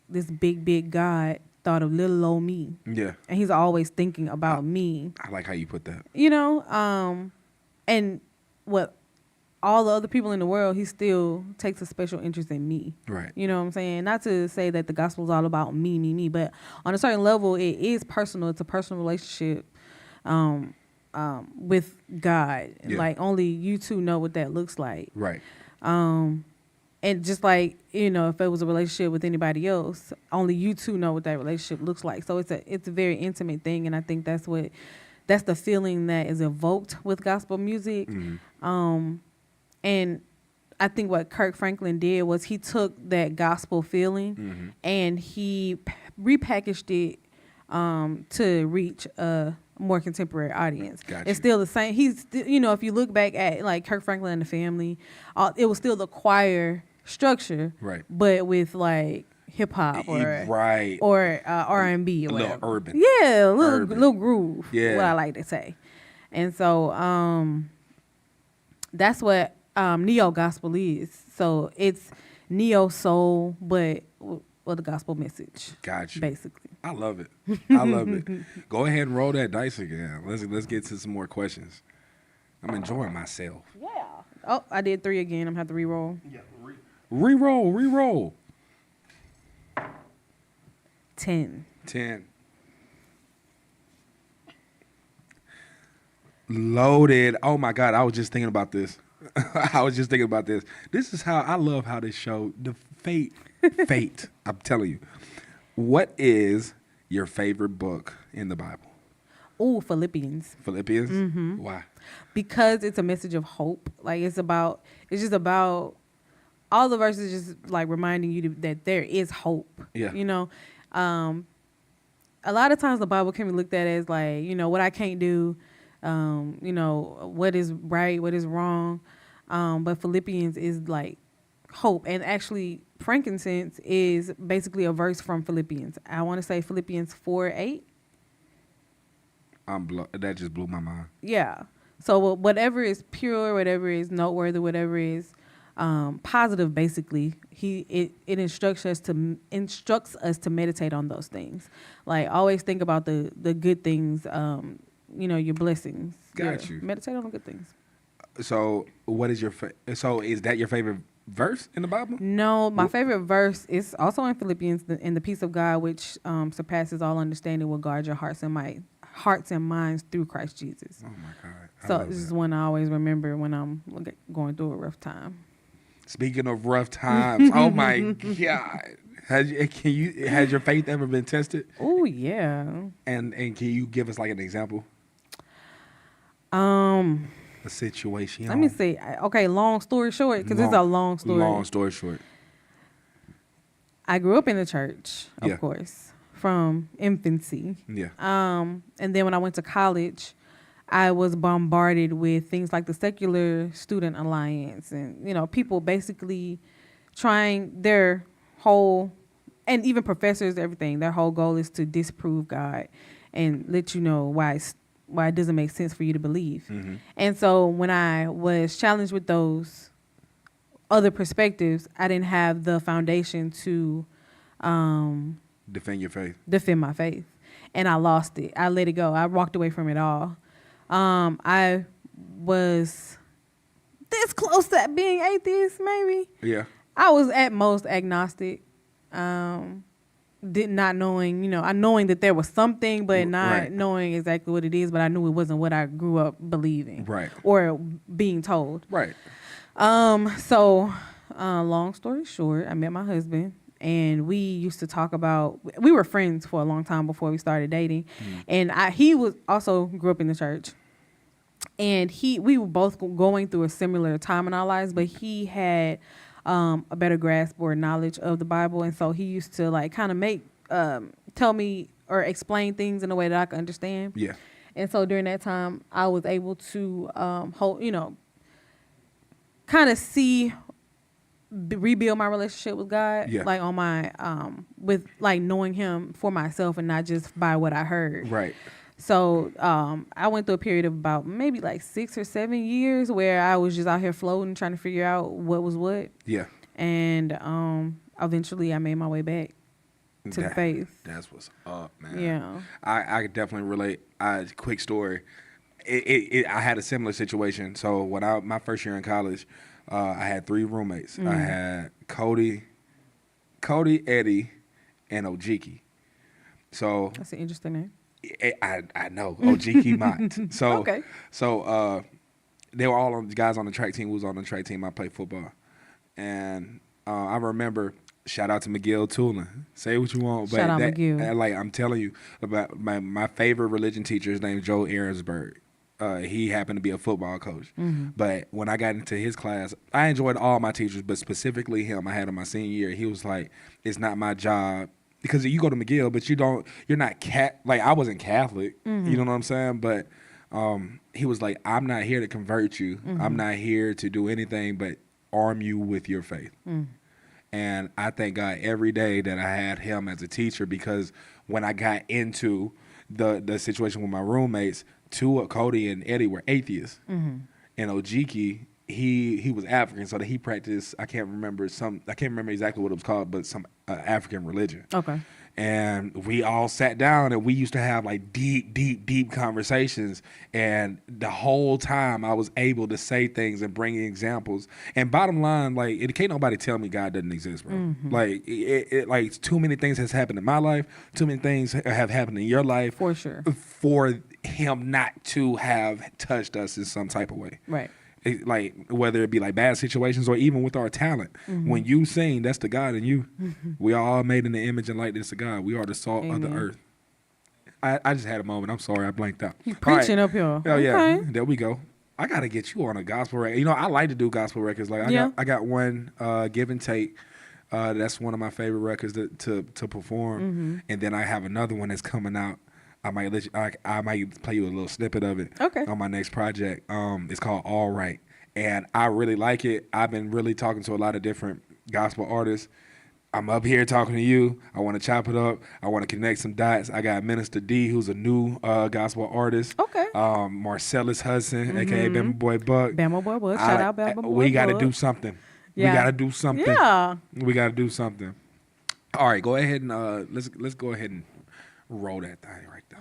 Speaker 5: this big God thought of little old me.
Speaker 3: Yeah.
Speaker 5: And he's always thinking about me.
Speaker 3: I like how you put that.
Speaker 5: You know, and what all the other people in the world, he still takes a special interest in me.
Speaker 3: Right.
Speaker 5: You know what I'm saying? Not to say that the gospel is all about me, but on a certain level, it is personal. It's a personal relationship with God.
Speaker 3: Yeah.
Speaker 5: Like only you two know what that looks like.
Speaker 3: Right.
Speaker 5: And just like, you know, if it was a relationship with anybody else, only you two know what that relationship looks like. So it's a very intimate thing, and I think that's the feeling that is evoked with gospel music.
Speaker 3: Mm-hmm.
Speaker 5: And I think what Kirk Franklin did was he took that gospel feeling
Speaker 3: Mm-hmm.
Speaker 5: and he repackaged it to reach a more contemporary audience.
Speaker 3: Gotcha.
Speaker 5: It's still the same. He's still, you know, if you look back at like Kirk Franklin and the Family, it was still the choir structure,
Speaker 3: Right.
Speaker 5: but with like hip hop or
Speaker 3: right.
Speaker 5: or R&B or
Speaker 3: A little
Speaker 5: whatever.
Speaker 3: urban.
Speaker 5: Yeah, a little
Speaker 3: Urban.
Speaker 5: little groove.
Speaker 3: Yeah.
Speaker 5: What I like to say. And so that's what neo gospel is. So it's neo soul, but with a gospel message.
Speaker 3: Gotcha.
Speaker 5: Basically.
Speaker 3: I love it. I love it. Go ahead and roll that dice again. Let's get to some more questions. I'm enjoying myself.
Speaker 5: Yeah. Oh, I did 3 again. I'm gonna have to re-roll.
Speaker 4: Yeah.
Speaker 3: Reroll.
Speaker 5: 10.
Speaker 3: 10. Loaded. Oh my God, I was just thinking about this. This is how I love how this show, the fate. I'm telling you. What is your favorite book in the Bible?
Speaker 5: Ooh, Philippians.
Speaker 3: Philippians?
Speaker 5: Mm-hmm.
Speaker 3: Why?
Speaker 5: Because it's a message of hope. Like it's just about all the verses just like reminding you that there is hope.
Speaker 3: Yeah.
Speaker 5: You know, a lot of times the Bible can be looked at as like, you know, what I can't do, you know, what is right, what is wrong. But Philippians is like hope. And actually frankincense is basically a verse from Philippians. I want to say Philippians 4:8.
Speaker 3: That just blew my mind.
Speaker 5: Yeah. So whatever is pure, whatever is noteworthy, whatever is positive, basically, it instructs us to meditate on those things. Like always think about the good things, you know, your blessings.
Speaker 3: Got you.
Speaker 5: Meditate on the good things.
Speaker 3: So what is so is that your favorite verse in the Bible?
Speaker 5: No, my favorite verse is also in Philippians, in the peace of God, which surpasses all understanding, will guard your hearts and minds through Christ Jesus.
Speaker 3: Oh my God.
Speaker 5: So this is one I always remember when I'm going through a rough time.
Speaker 3: Speaking of rough times, oh my God. Has your faith ever been tested?
Speaker 5: Oh yeah.
Speaker 3: And can you give us like an example? A situation.
Speaker 5: Let me see. Okay, long story short, because it's a long story.
Speaker 3: Long story short.
Speaker 5: I grew up in the church, of
Speaker 3: Yeah.
Speaker 5: course, from infancy.
Speaker 3: Yeah.
Speaker 5: And then when I went to college, I was bombarded with things like the Secular Student Alliance and, you know, people basically trying their whole, and even professors, everything, their whole goal is to disprove God and let you know why it doesn't make sense for you to believe.
Speaker 3: Mm-hmm.
Speaker 5: And so when I was challenged with those other perspectives, I didn't have the foundation to
Speaker 3: Defend your faith.
Speaker 5: defend my faith. And I lost it. I let it go. I walked away from it all. I was this close to being atheist, maybe.
Speaker 3: Yeah.
Speaker 5: I was at most agnostic. Did not knowing, you know, knowing that there was something, but not
Speaker 3: Right.
Speaker 5: knowing exactly what it is. But I knew it wasn't what I grew up believing,
Speaker 3: Right.
Speaker 5: or being told.
Speaker 3: Right.
Speaker 5: So, long story short, I met my husband, and we used to talk about. We were friends for a long time before we started dating, and he was also grew up in the church, and we were both going through a similar time in our lives, but he had a better grasp or knowledge of the Bible, and so he used to like kind of tell me or explain things in a way that I could understand.
Speaker 3: Yeah.
Speaker 5: And so during that time, I was able to kind of rebuild my relationship with God,
Speaker 3: Yeah.
Speaker 5: like on my with like knowing Him for myself and not just by what I heard.
Speaker 3: Right.
Speaker 5: So I went through a period of about maybe like 6 or 7 years where I was just out here floating, trying to figure out what was what.
Speaker 3: Yeah.
Speaker 5: And eventually I made my way back to the faith.
Speaker 3: That's what's up, man.
Speaker 5: Yeah.
Speaker 3: I could definitely relate. Quick story. I had a similar situation. So when my first year in college, I had 3 roommates. I had Cody, Eddie, and Ojiki. So
Speaker 5: That's an interesting name.
Speaker 3: I know Ojiki Mott. So
Speaker 5: Okay.
Speaker 3: So they were all guys on the track team. Who was on the track team? I played football, and I remember. Shout out to McGill Tulin. Say what you want, but
Speaker 5: Shout out McGill.
Speaker 3: like I'm telling you about my favorite religion teacher is named Joe Ahrensberg. He happened to be a football coach. But when I got into his class, I enjoyed all my teachers, but specifically him. I had in my senior year. He was like, "It's not my job." Because you go to McGill, but you're not like I wasn't Catholic, you know what I'm saying? But he was like, I'm not here to convert you. I'm not here to do anything but arm you with your faith. And I thank God every day that I had him as a teacher, because when I got into the situation with my roommates, 2 of Cody and Eddie were atheists. And Ojiki, he was African, so that he practiced, I can't remember exactly what it was called, but some African religion.
Speaker 5: Okay.
Speaker 3: And we all sat down and we used to have like deep conversations. And the whole time I was able to say things and bring examples. And bottom line, like, it can't nobody tell me God doesn't exist, bro. Like, like too many things has happened in my life. Too many things have happened in your life.
Speaker 5: For sure.
Speaker 3: For him not to have touched us in some type of way.
Speaker 5: Right.
Speaker 3: Like, whether it be like bad situations or even with our talent. When you sing, that's the God in you. We are all made in the image and likeness of God. We are the salt of the earth. I just had a moment. I'm sorry, I blanked out.
Speaker 5: You preaching up here.
Speaker 3: Oh yeah, there we go. I gotta get you on a gospel record. You know, I like to do gospel records. Like I got one, Give and Take. That's one of my favorite records to perform. And then I have another one that's coming out. I might play you a little snippet of it on my next project. It's called All Right, and I really like it. I've been really talking to a lot of different gospel artists. I'm up here talking to you. I want to chop it up. I want to connect some dots. I got Minister D, who's a new gospel artist.
Speaker 5: Okay.
Speaker 3: Marcellus Hudson, aka Bama Boy Buck.
Speaker 5: Bama Boy Buck. Shout out Bama Boy Buck.
Speaker 3: We got to do something.
Speaker 5: Yeah.
Speaker 3: We got to do something.
Speaker 5: Yeah.
Speaker 3: We got to do something. All right, go ahead and let's go ahead and roll that thing right there.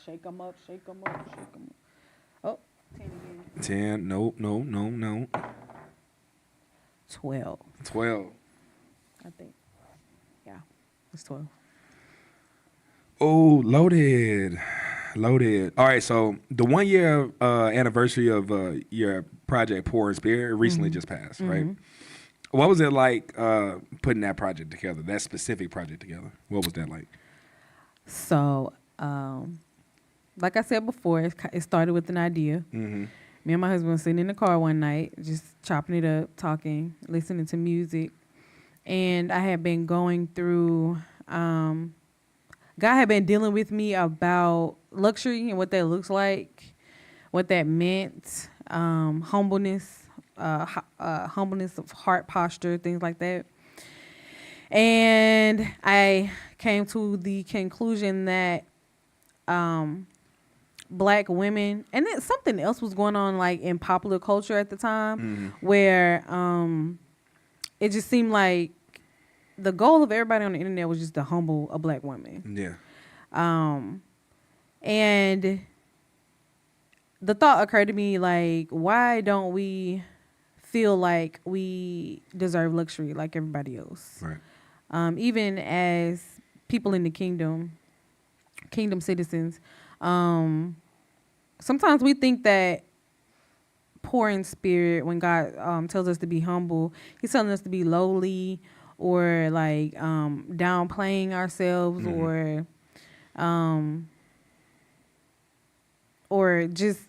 Speaker 5: Shake 'em up, shake 'em up, shake 'em up. Oh, 10 again.
Speaker 3: 10. No.
Speaker 5: 12.
Speaker 3: 12.
Speaker 5: I think. Yeah, it's 12.
Speaker 3: Oh, loaded. All right, so the 1 year anniversary of your project Poor in Spirit recently just passed, right? What was it like putting that project together, that specific project together? What was that like?
Speaker 5: So, like I said before, it started with an idea. Me and my husband were sitting in the car one night, just chopping it up, talking, listening to music. And I had been going through, God had been dealing with me about luxury and what that looks like, what that meant, humbleness of heart posture, things like that. And I came to the conclusion that Black women, and then something else was going on like in popular culture at the time, where it just seemed like the goal of everybody on the internet was just to humble a Black woman.
Speaker 3: Yeah.
Speaker 5: And the thought occurred to me, like, why don't we feel like we deserve luxury like everybody else?
Speaker 3: Right.
Speaker 5: Even as people in the kingdom citizens, sometimes we think that poor in spirit, when God tells us to be humble, he's telling us to be lowly or like downplaying ourselves or just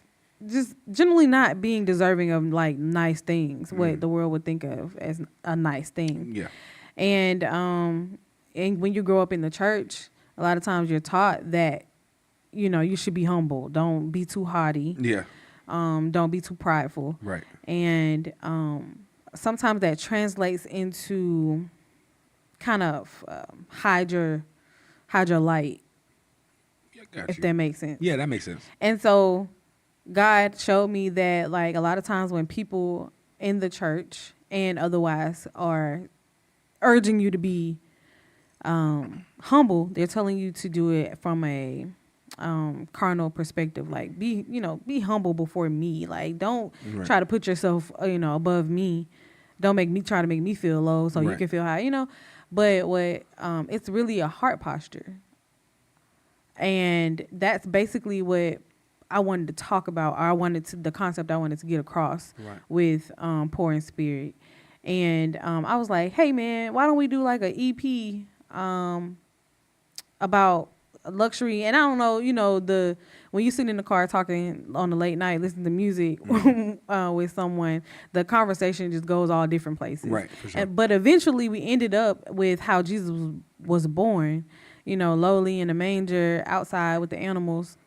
Speaker 5: generally not being deserving of like nice things, what the world would think of as a nice thing.
Speaker 3: Yeah.
Speaker 5: And when you grow up in the church, a lot of times you're taught that, you know, you should be humble. Don't be too haughty.
Speaker 3: Yeah.
Speaker 5: Don't be too prideful.
Speaker 3: Right.
Speaker 5: And sometimes that translates into kind of hide your light.
Speaker 3: Got
Speaker 5: if
Speaker 3: you.
Speaker 5: that makes sense.
Speaker 3: Yeah, that makes sense.
Speaker 5: And so God showed me that like a lot of times when people in the church and otherwise are urging you to be humble, they're telling you to do it from a carnal perspective. Like be humble before me. Like don't
Speaker 3: Right.
Speaker 5: try to put yourself above me. Don't try to make me feel low so you
Speaker 3: Right.
Speaker 5: can feel high. But what it's really a heart posture. And that's basically what I wanted to talk about, or the concept I wanted to get across
Speaker 3: Right.
Speaker 5: with Poor in Spirit. And I was like, hey, man, why don't we do like an EP about luxury? And I don't know, when you sit in the car talking on the late night, listening to music with someone, the conversation just goes all different places.
Speaker 3: Right, for sure.
Speaker 5: But eventually we ended up with how Jesus was born, lowly in a manger outside with the animals.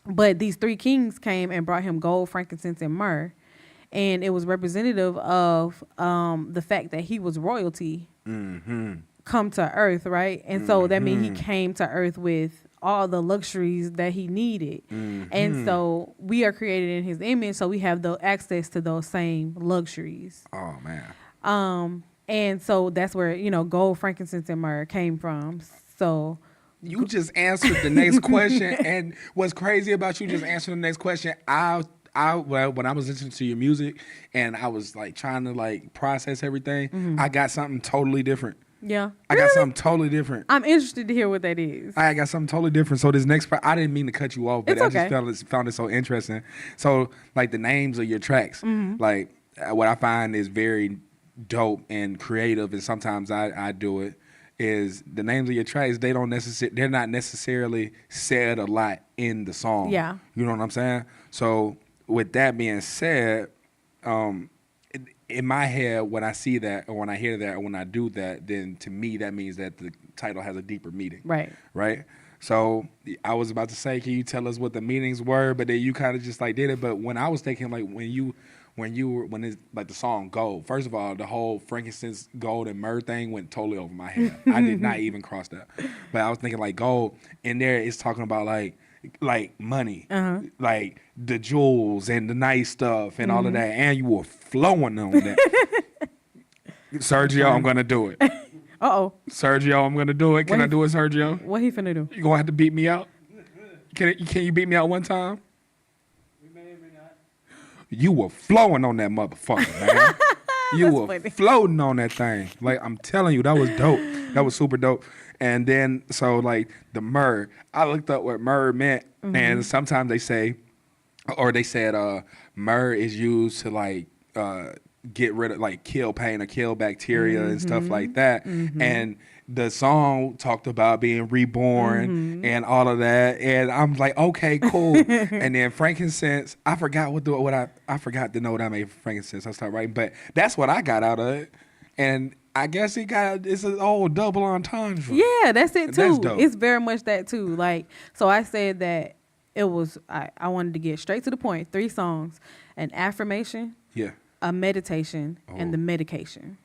Speaker 5: But these three kings came and brought him gold, frankincense, and myrrh. And it was representative of the fact that he was royalty come to earth, right? And so that means he came to earth with all the luxuries that he needed. And so we are created in his image, so we have the access to those same luxuries.
Speaker 3: Oh, man.
Speaker 5: And so that's where, gold, frankincense, and myrrh came from. So
Speaker 3: You just answered the next question. And what's crazy about you just answering the next question, well, when I was listening to your music and I was like trying to like process everything, I got something totally different.
Speaker 5: yeah.
Speaker 3: I got something totally different.
Speaker 5: I'm interested to hear what that is.
Speaker 3: I got something totally different. So this next part, I didn't mean to cut you off, but
Speaker 5: It's
Speaker 3: I
Speaker 5: okay.
Speaker 3: just found it so interesting. So like the names of your tracks, like what I find is very dope and creative, and sometimes I do it, is the names of your tracks, they're not necessarily said a lot in the song.
Speaker 5: Yeah.
Speaker 3: You know what I'm saying? So with that being said, in my head, when I see that, or when I hear that, or when I do that, then to me that means that the title has a deeper meaning.
Speaker 5: Right.
Speaker 3: Right? So I was about to say, can you tell us what the meanings were? But then you kind of just like did it. But when I was thinking, like when it's like the song Gold, first of all, the whole frankincense, gold, and myrrh thing went totally over my head. I did not even cross that. But I was thinking like gold, in there it's talking about like money, like the jewels and the nice stuff and all of that, and you were flowing on that. Sergio, I'm gonna do it. Sergio, I'm gonna do it. Can I do it, Sergio?
Speaker 5: What he finna do?
Speaker 3: You gonna have to beat me out? Can you beat me out one time?
Speaker 1: We may or may not.
Speaker 3: You were flowing on that motherfucker, man. You were
Speaker 5: funny.
Speaker 3: floating on that thing. Like, I'm telling you, that was dope. That was super dope. And then, so, like, the myrrh, I looked up what myrrh meant, and sometimes they say, or they said myrrh is used to, like, get rid of, like, kill pain or kill bacteria and stuff like that. And the song talked about being reborn and all of that. And I'm like, okay, cool. And then frankincense, I forgot I forgot the note I made for frankincense. I started writing, but that's what I got out of it. And I guess it's an old double entendre.
Speaker 5: Yeah, that's it too.
Speaker 3: That's dope.
Speaker 5: It's very much that too. Like, so I said that it was, I wanted to get straight to the point. 3 songs, an affirmation,
Speaker 3: Yeah.
Speaker 5: a meditation, and the medication.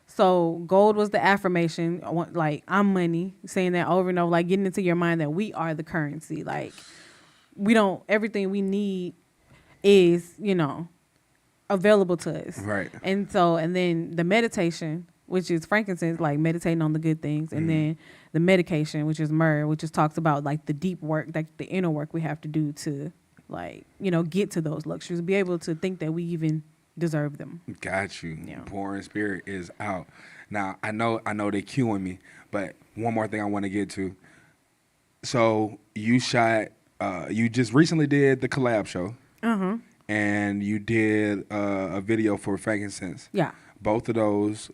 Speaker 5: So gold was the affirmation, like I'm money, saying that over and over, like getting into your mind that we are the currency. Like everything we need is, available to us.
Speaker 3: Right.
Speaker 5: And then the meditation, which is frankincense, like meditating on the good things. And then the medication, which is myrrh, which just talks about like the deep work, like the inner work we have to do to like, get to those luxuries, be able to think that we even deserve them.
Speaker 3: Got you.
Speaker 5: Yeah.
Speaker 3: Poor in Spirit is out. Now, I know they're cueing me, but one more thing I want to get to. So you just recently did the collab show. And you did a video for Frankincense.
Speaker 5: Yeah.
Speaker 3: Both of those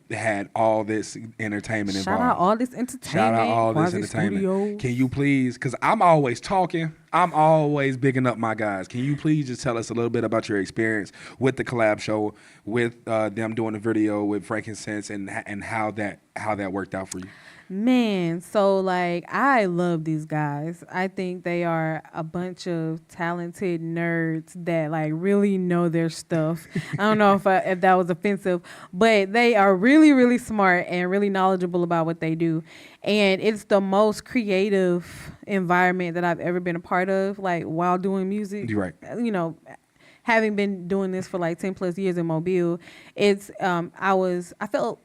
Speaker 3: had all this entertainment involved.
Speaker 5: Shout out all this entertainment.
Speaker 3: Shout out all this
Speaker 5: Quasi
Speaker 3: entertainment.
Speaker 5: Studios.
Speaker 3: Can you please, because I'm always talking, I'm always bigging up my guys. Can you please just tell us a little bit about your experience with the collab show, with them doing the video with Frankincense, and how that worked out for you?
Speaker 5: Man, so like I love these guys. I think they are a bunch of talented nerds that like really know their stuff. I don't know if that was offensive, but they are really, really smart and really knowledgeable about what they do. And it's the most creative environment that I've ever been a part of, like while doing music.
Speaker 3: You're right.
Speaker 5: You know, having been doing this for like 10 plus years in Mobile, it's, I felt,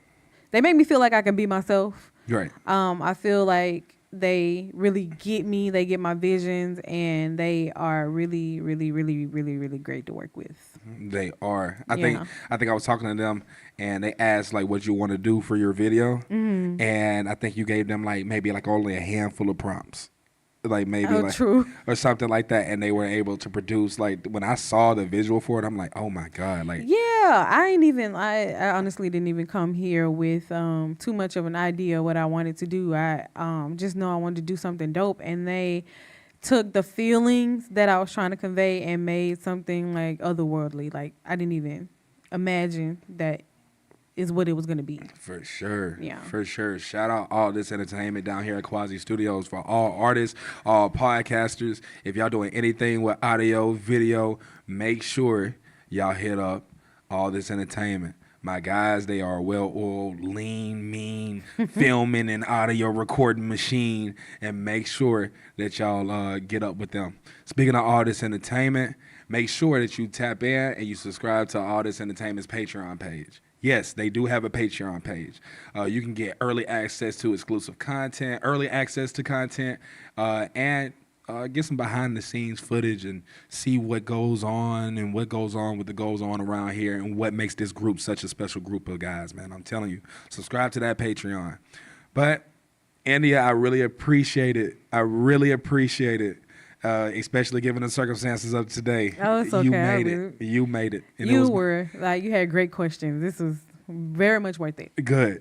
Speaker 5: they make me feel like I can be myself.
Speaker 3: You're right.
Speaker 5: I feel like they really get me, they get my visions, and they are really, really, really, really, really great to work with.
Speaker 3: They are. I
Speaker 5: Yeah.
Speaker 3: think I was talking to them, and they asked like what you want to do for your video,
Speaker 5: Mm-hmm.
Speaker 3: and I think you gave them like maybe like only a handful of prompts, like maybe
Speaker 5: Oh,
Speaker 3: like
Speaker 5: true.
Speaker 3: or something like that, and they were able to produce. Like when I saw the visual for it, I'm like, oh my god, like
Speaker 5: Yeah, I honestly didn't even come here with too much of an idea what I wanted to do. I just know I wanted to do something dope, and they took the feelings that I was trying to convey and made something like otherworldly. Like I didn't even imagine that is what it was gonna be.
Speaker 3: For sure.
Speaker 5: Yeah.
Speaker 3: For sure. Shout out All This Entertainment down here at Quasi Studios for all artists, all podcasters. If y'all doing anything with audio, video, make sure y'all hit up All This Entertainment. My guys, they are a well-oiled, lean, mean filming and audio recording machine, and make sure that y'all get up with them. Speaking of All This Entertainment, make sure that you tap in and you subscribe to All This Entertainment's Patreon page. Yes, they do have a Patreon page. You can get early access to exclusive content, early access to content, and get some behind-the-scenes footage and see what goes on and what goes on with the goes on around here and what makes this group such a special group of guys, man. I'm telling you, subscribe to that Patreon. But, Indyah, I really appreciate it. I really appreciate it. Especially given the circumstances of today.
Speaker 5: Oh, it's okay.
Speaker 3: You made it. You made it. And it was
Speaker 5: You had great questions. This was very much worth it.
Speaker 3: good.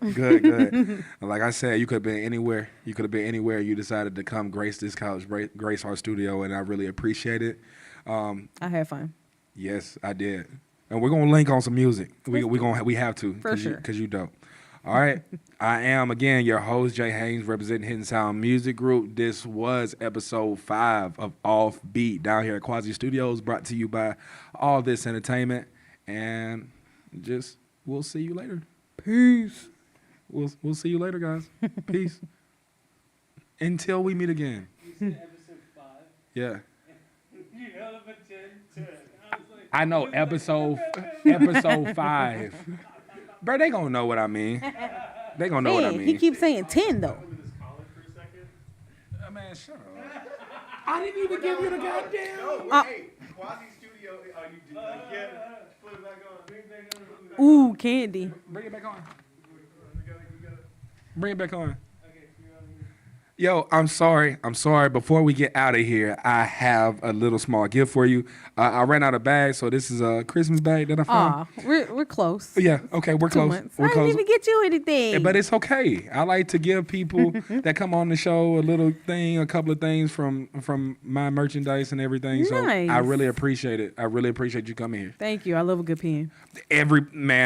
Speaker 3: Like I said, you could have been anywhere. You could have been anywhere. You decided to come grace this couch, grace our studio, and I really appreciate it.
Speaker 5: I had fun.
Speaker 3: Yes, I did. And we're gonna link on some music. We have to
Speaker 5: For sure.
Speaker 3: because you dope. All right. I am, again, your host, Jay Haynes, representing Hidden Sound Music Group. This was episode 5 of Offbeat down here at Quasi Studios, brought to you by All This Entertainment. And we'll see you later. Peace. We'll see you later, guys. Peace. Until we meet again.
Speaker 1: You said episode 5.
Speaker 3: Yeah.
Speaker 1: You held up a 10. I was like,
Speaker 3: I know episode 5. Bro, they gonna know what I mean. They gonna know what I
Speaker 5: Hey,
Speaker 3: mean.
Speaker 5: he keeps saying 10 though.
Speaker 3: Man, shut up. I didn't even give you the goddamn.
Speaker 4: No, hey, Quasi Studio. Oh, you did that again. Put it back on. Bring it back on.
Speaker 5: Ooh, candy.
Speaker 3: Bring it back on. Bring it back on.
Speaker 1: okay, you're on here.
Speaker 3: Yo, I'm sorry. Before we get out of here, I have a little small gift for you. I ran out of bags, so this is a Christmas bag that I found.
Speaker 5: Aw, we're close.
Speaker 3: Yeah, okay, we're
Speaker 5: 2
Speaker 3: close.
Speaker 5: months.
Speaker 3: We're
Speaker 5: I
Speaker 3: close.
Speaker 5: didn't even get you anything.
Speaker 3: But it's okay. I like to give people that come on the show a little thing, a couple of things from my merchandise and everything. So
Speaker 5: Nice.
Speaker 3: I really appreciate it. I really appreciate you coming here.
Speaker 5: Thank you. I love a good pen.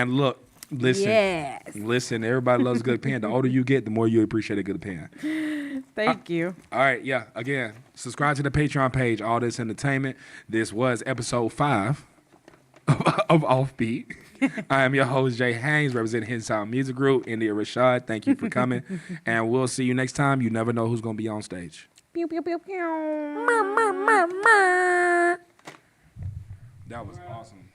Speaker 3: Look, listen.
Speaker 5: Yes.
Speaker 3: Listen, everybody loves a good pen. The older you get, the more you appreciate a good pen.
Speaker 5: Thank you.
Speaker 3: All right, yeah. Again, subscribe to the Patreon page, All This Entertainment. This was episode 5 of Offbeat. I am your host, Jay Haynes, representing Hidden Sound Music Group, Indyah Rashaud. Thank you for coming. And we'll see you next time. You never know who's going to be on stage.
Speaker 5: Pew, pew, pew, pew.
Speaker 3: That was awesome.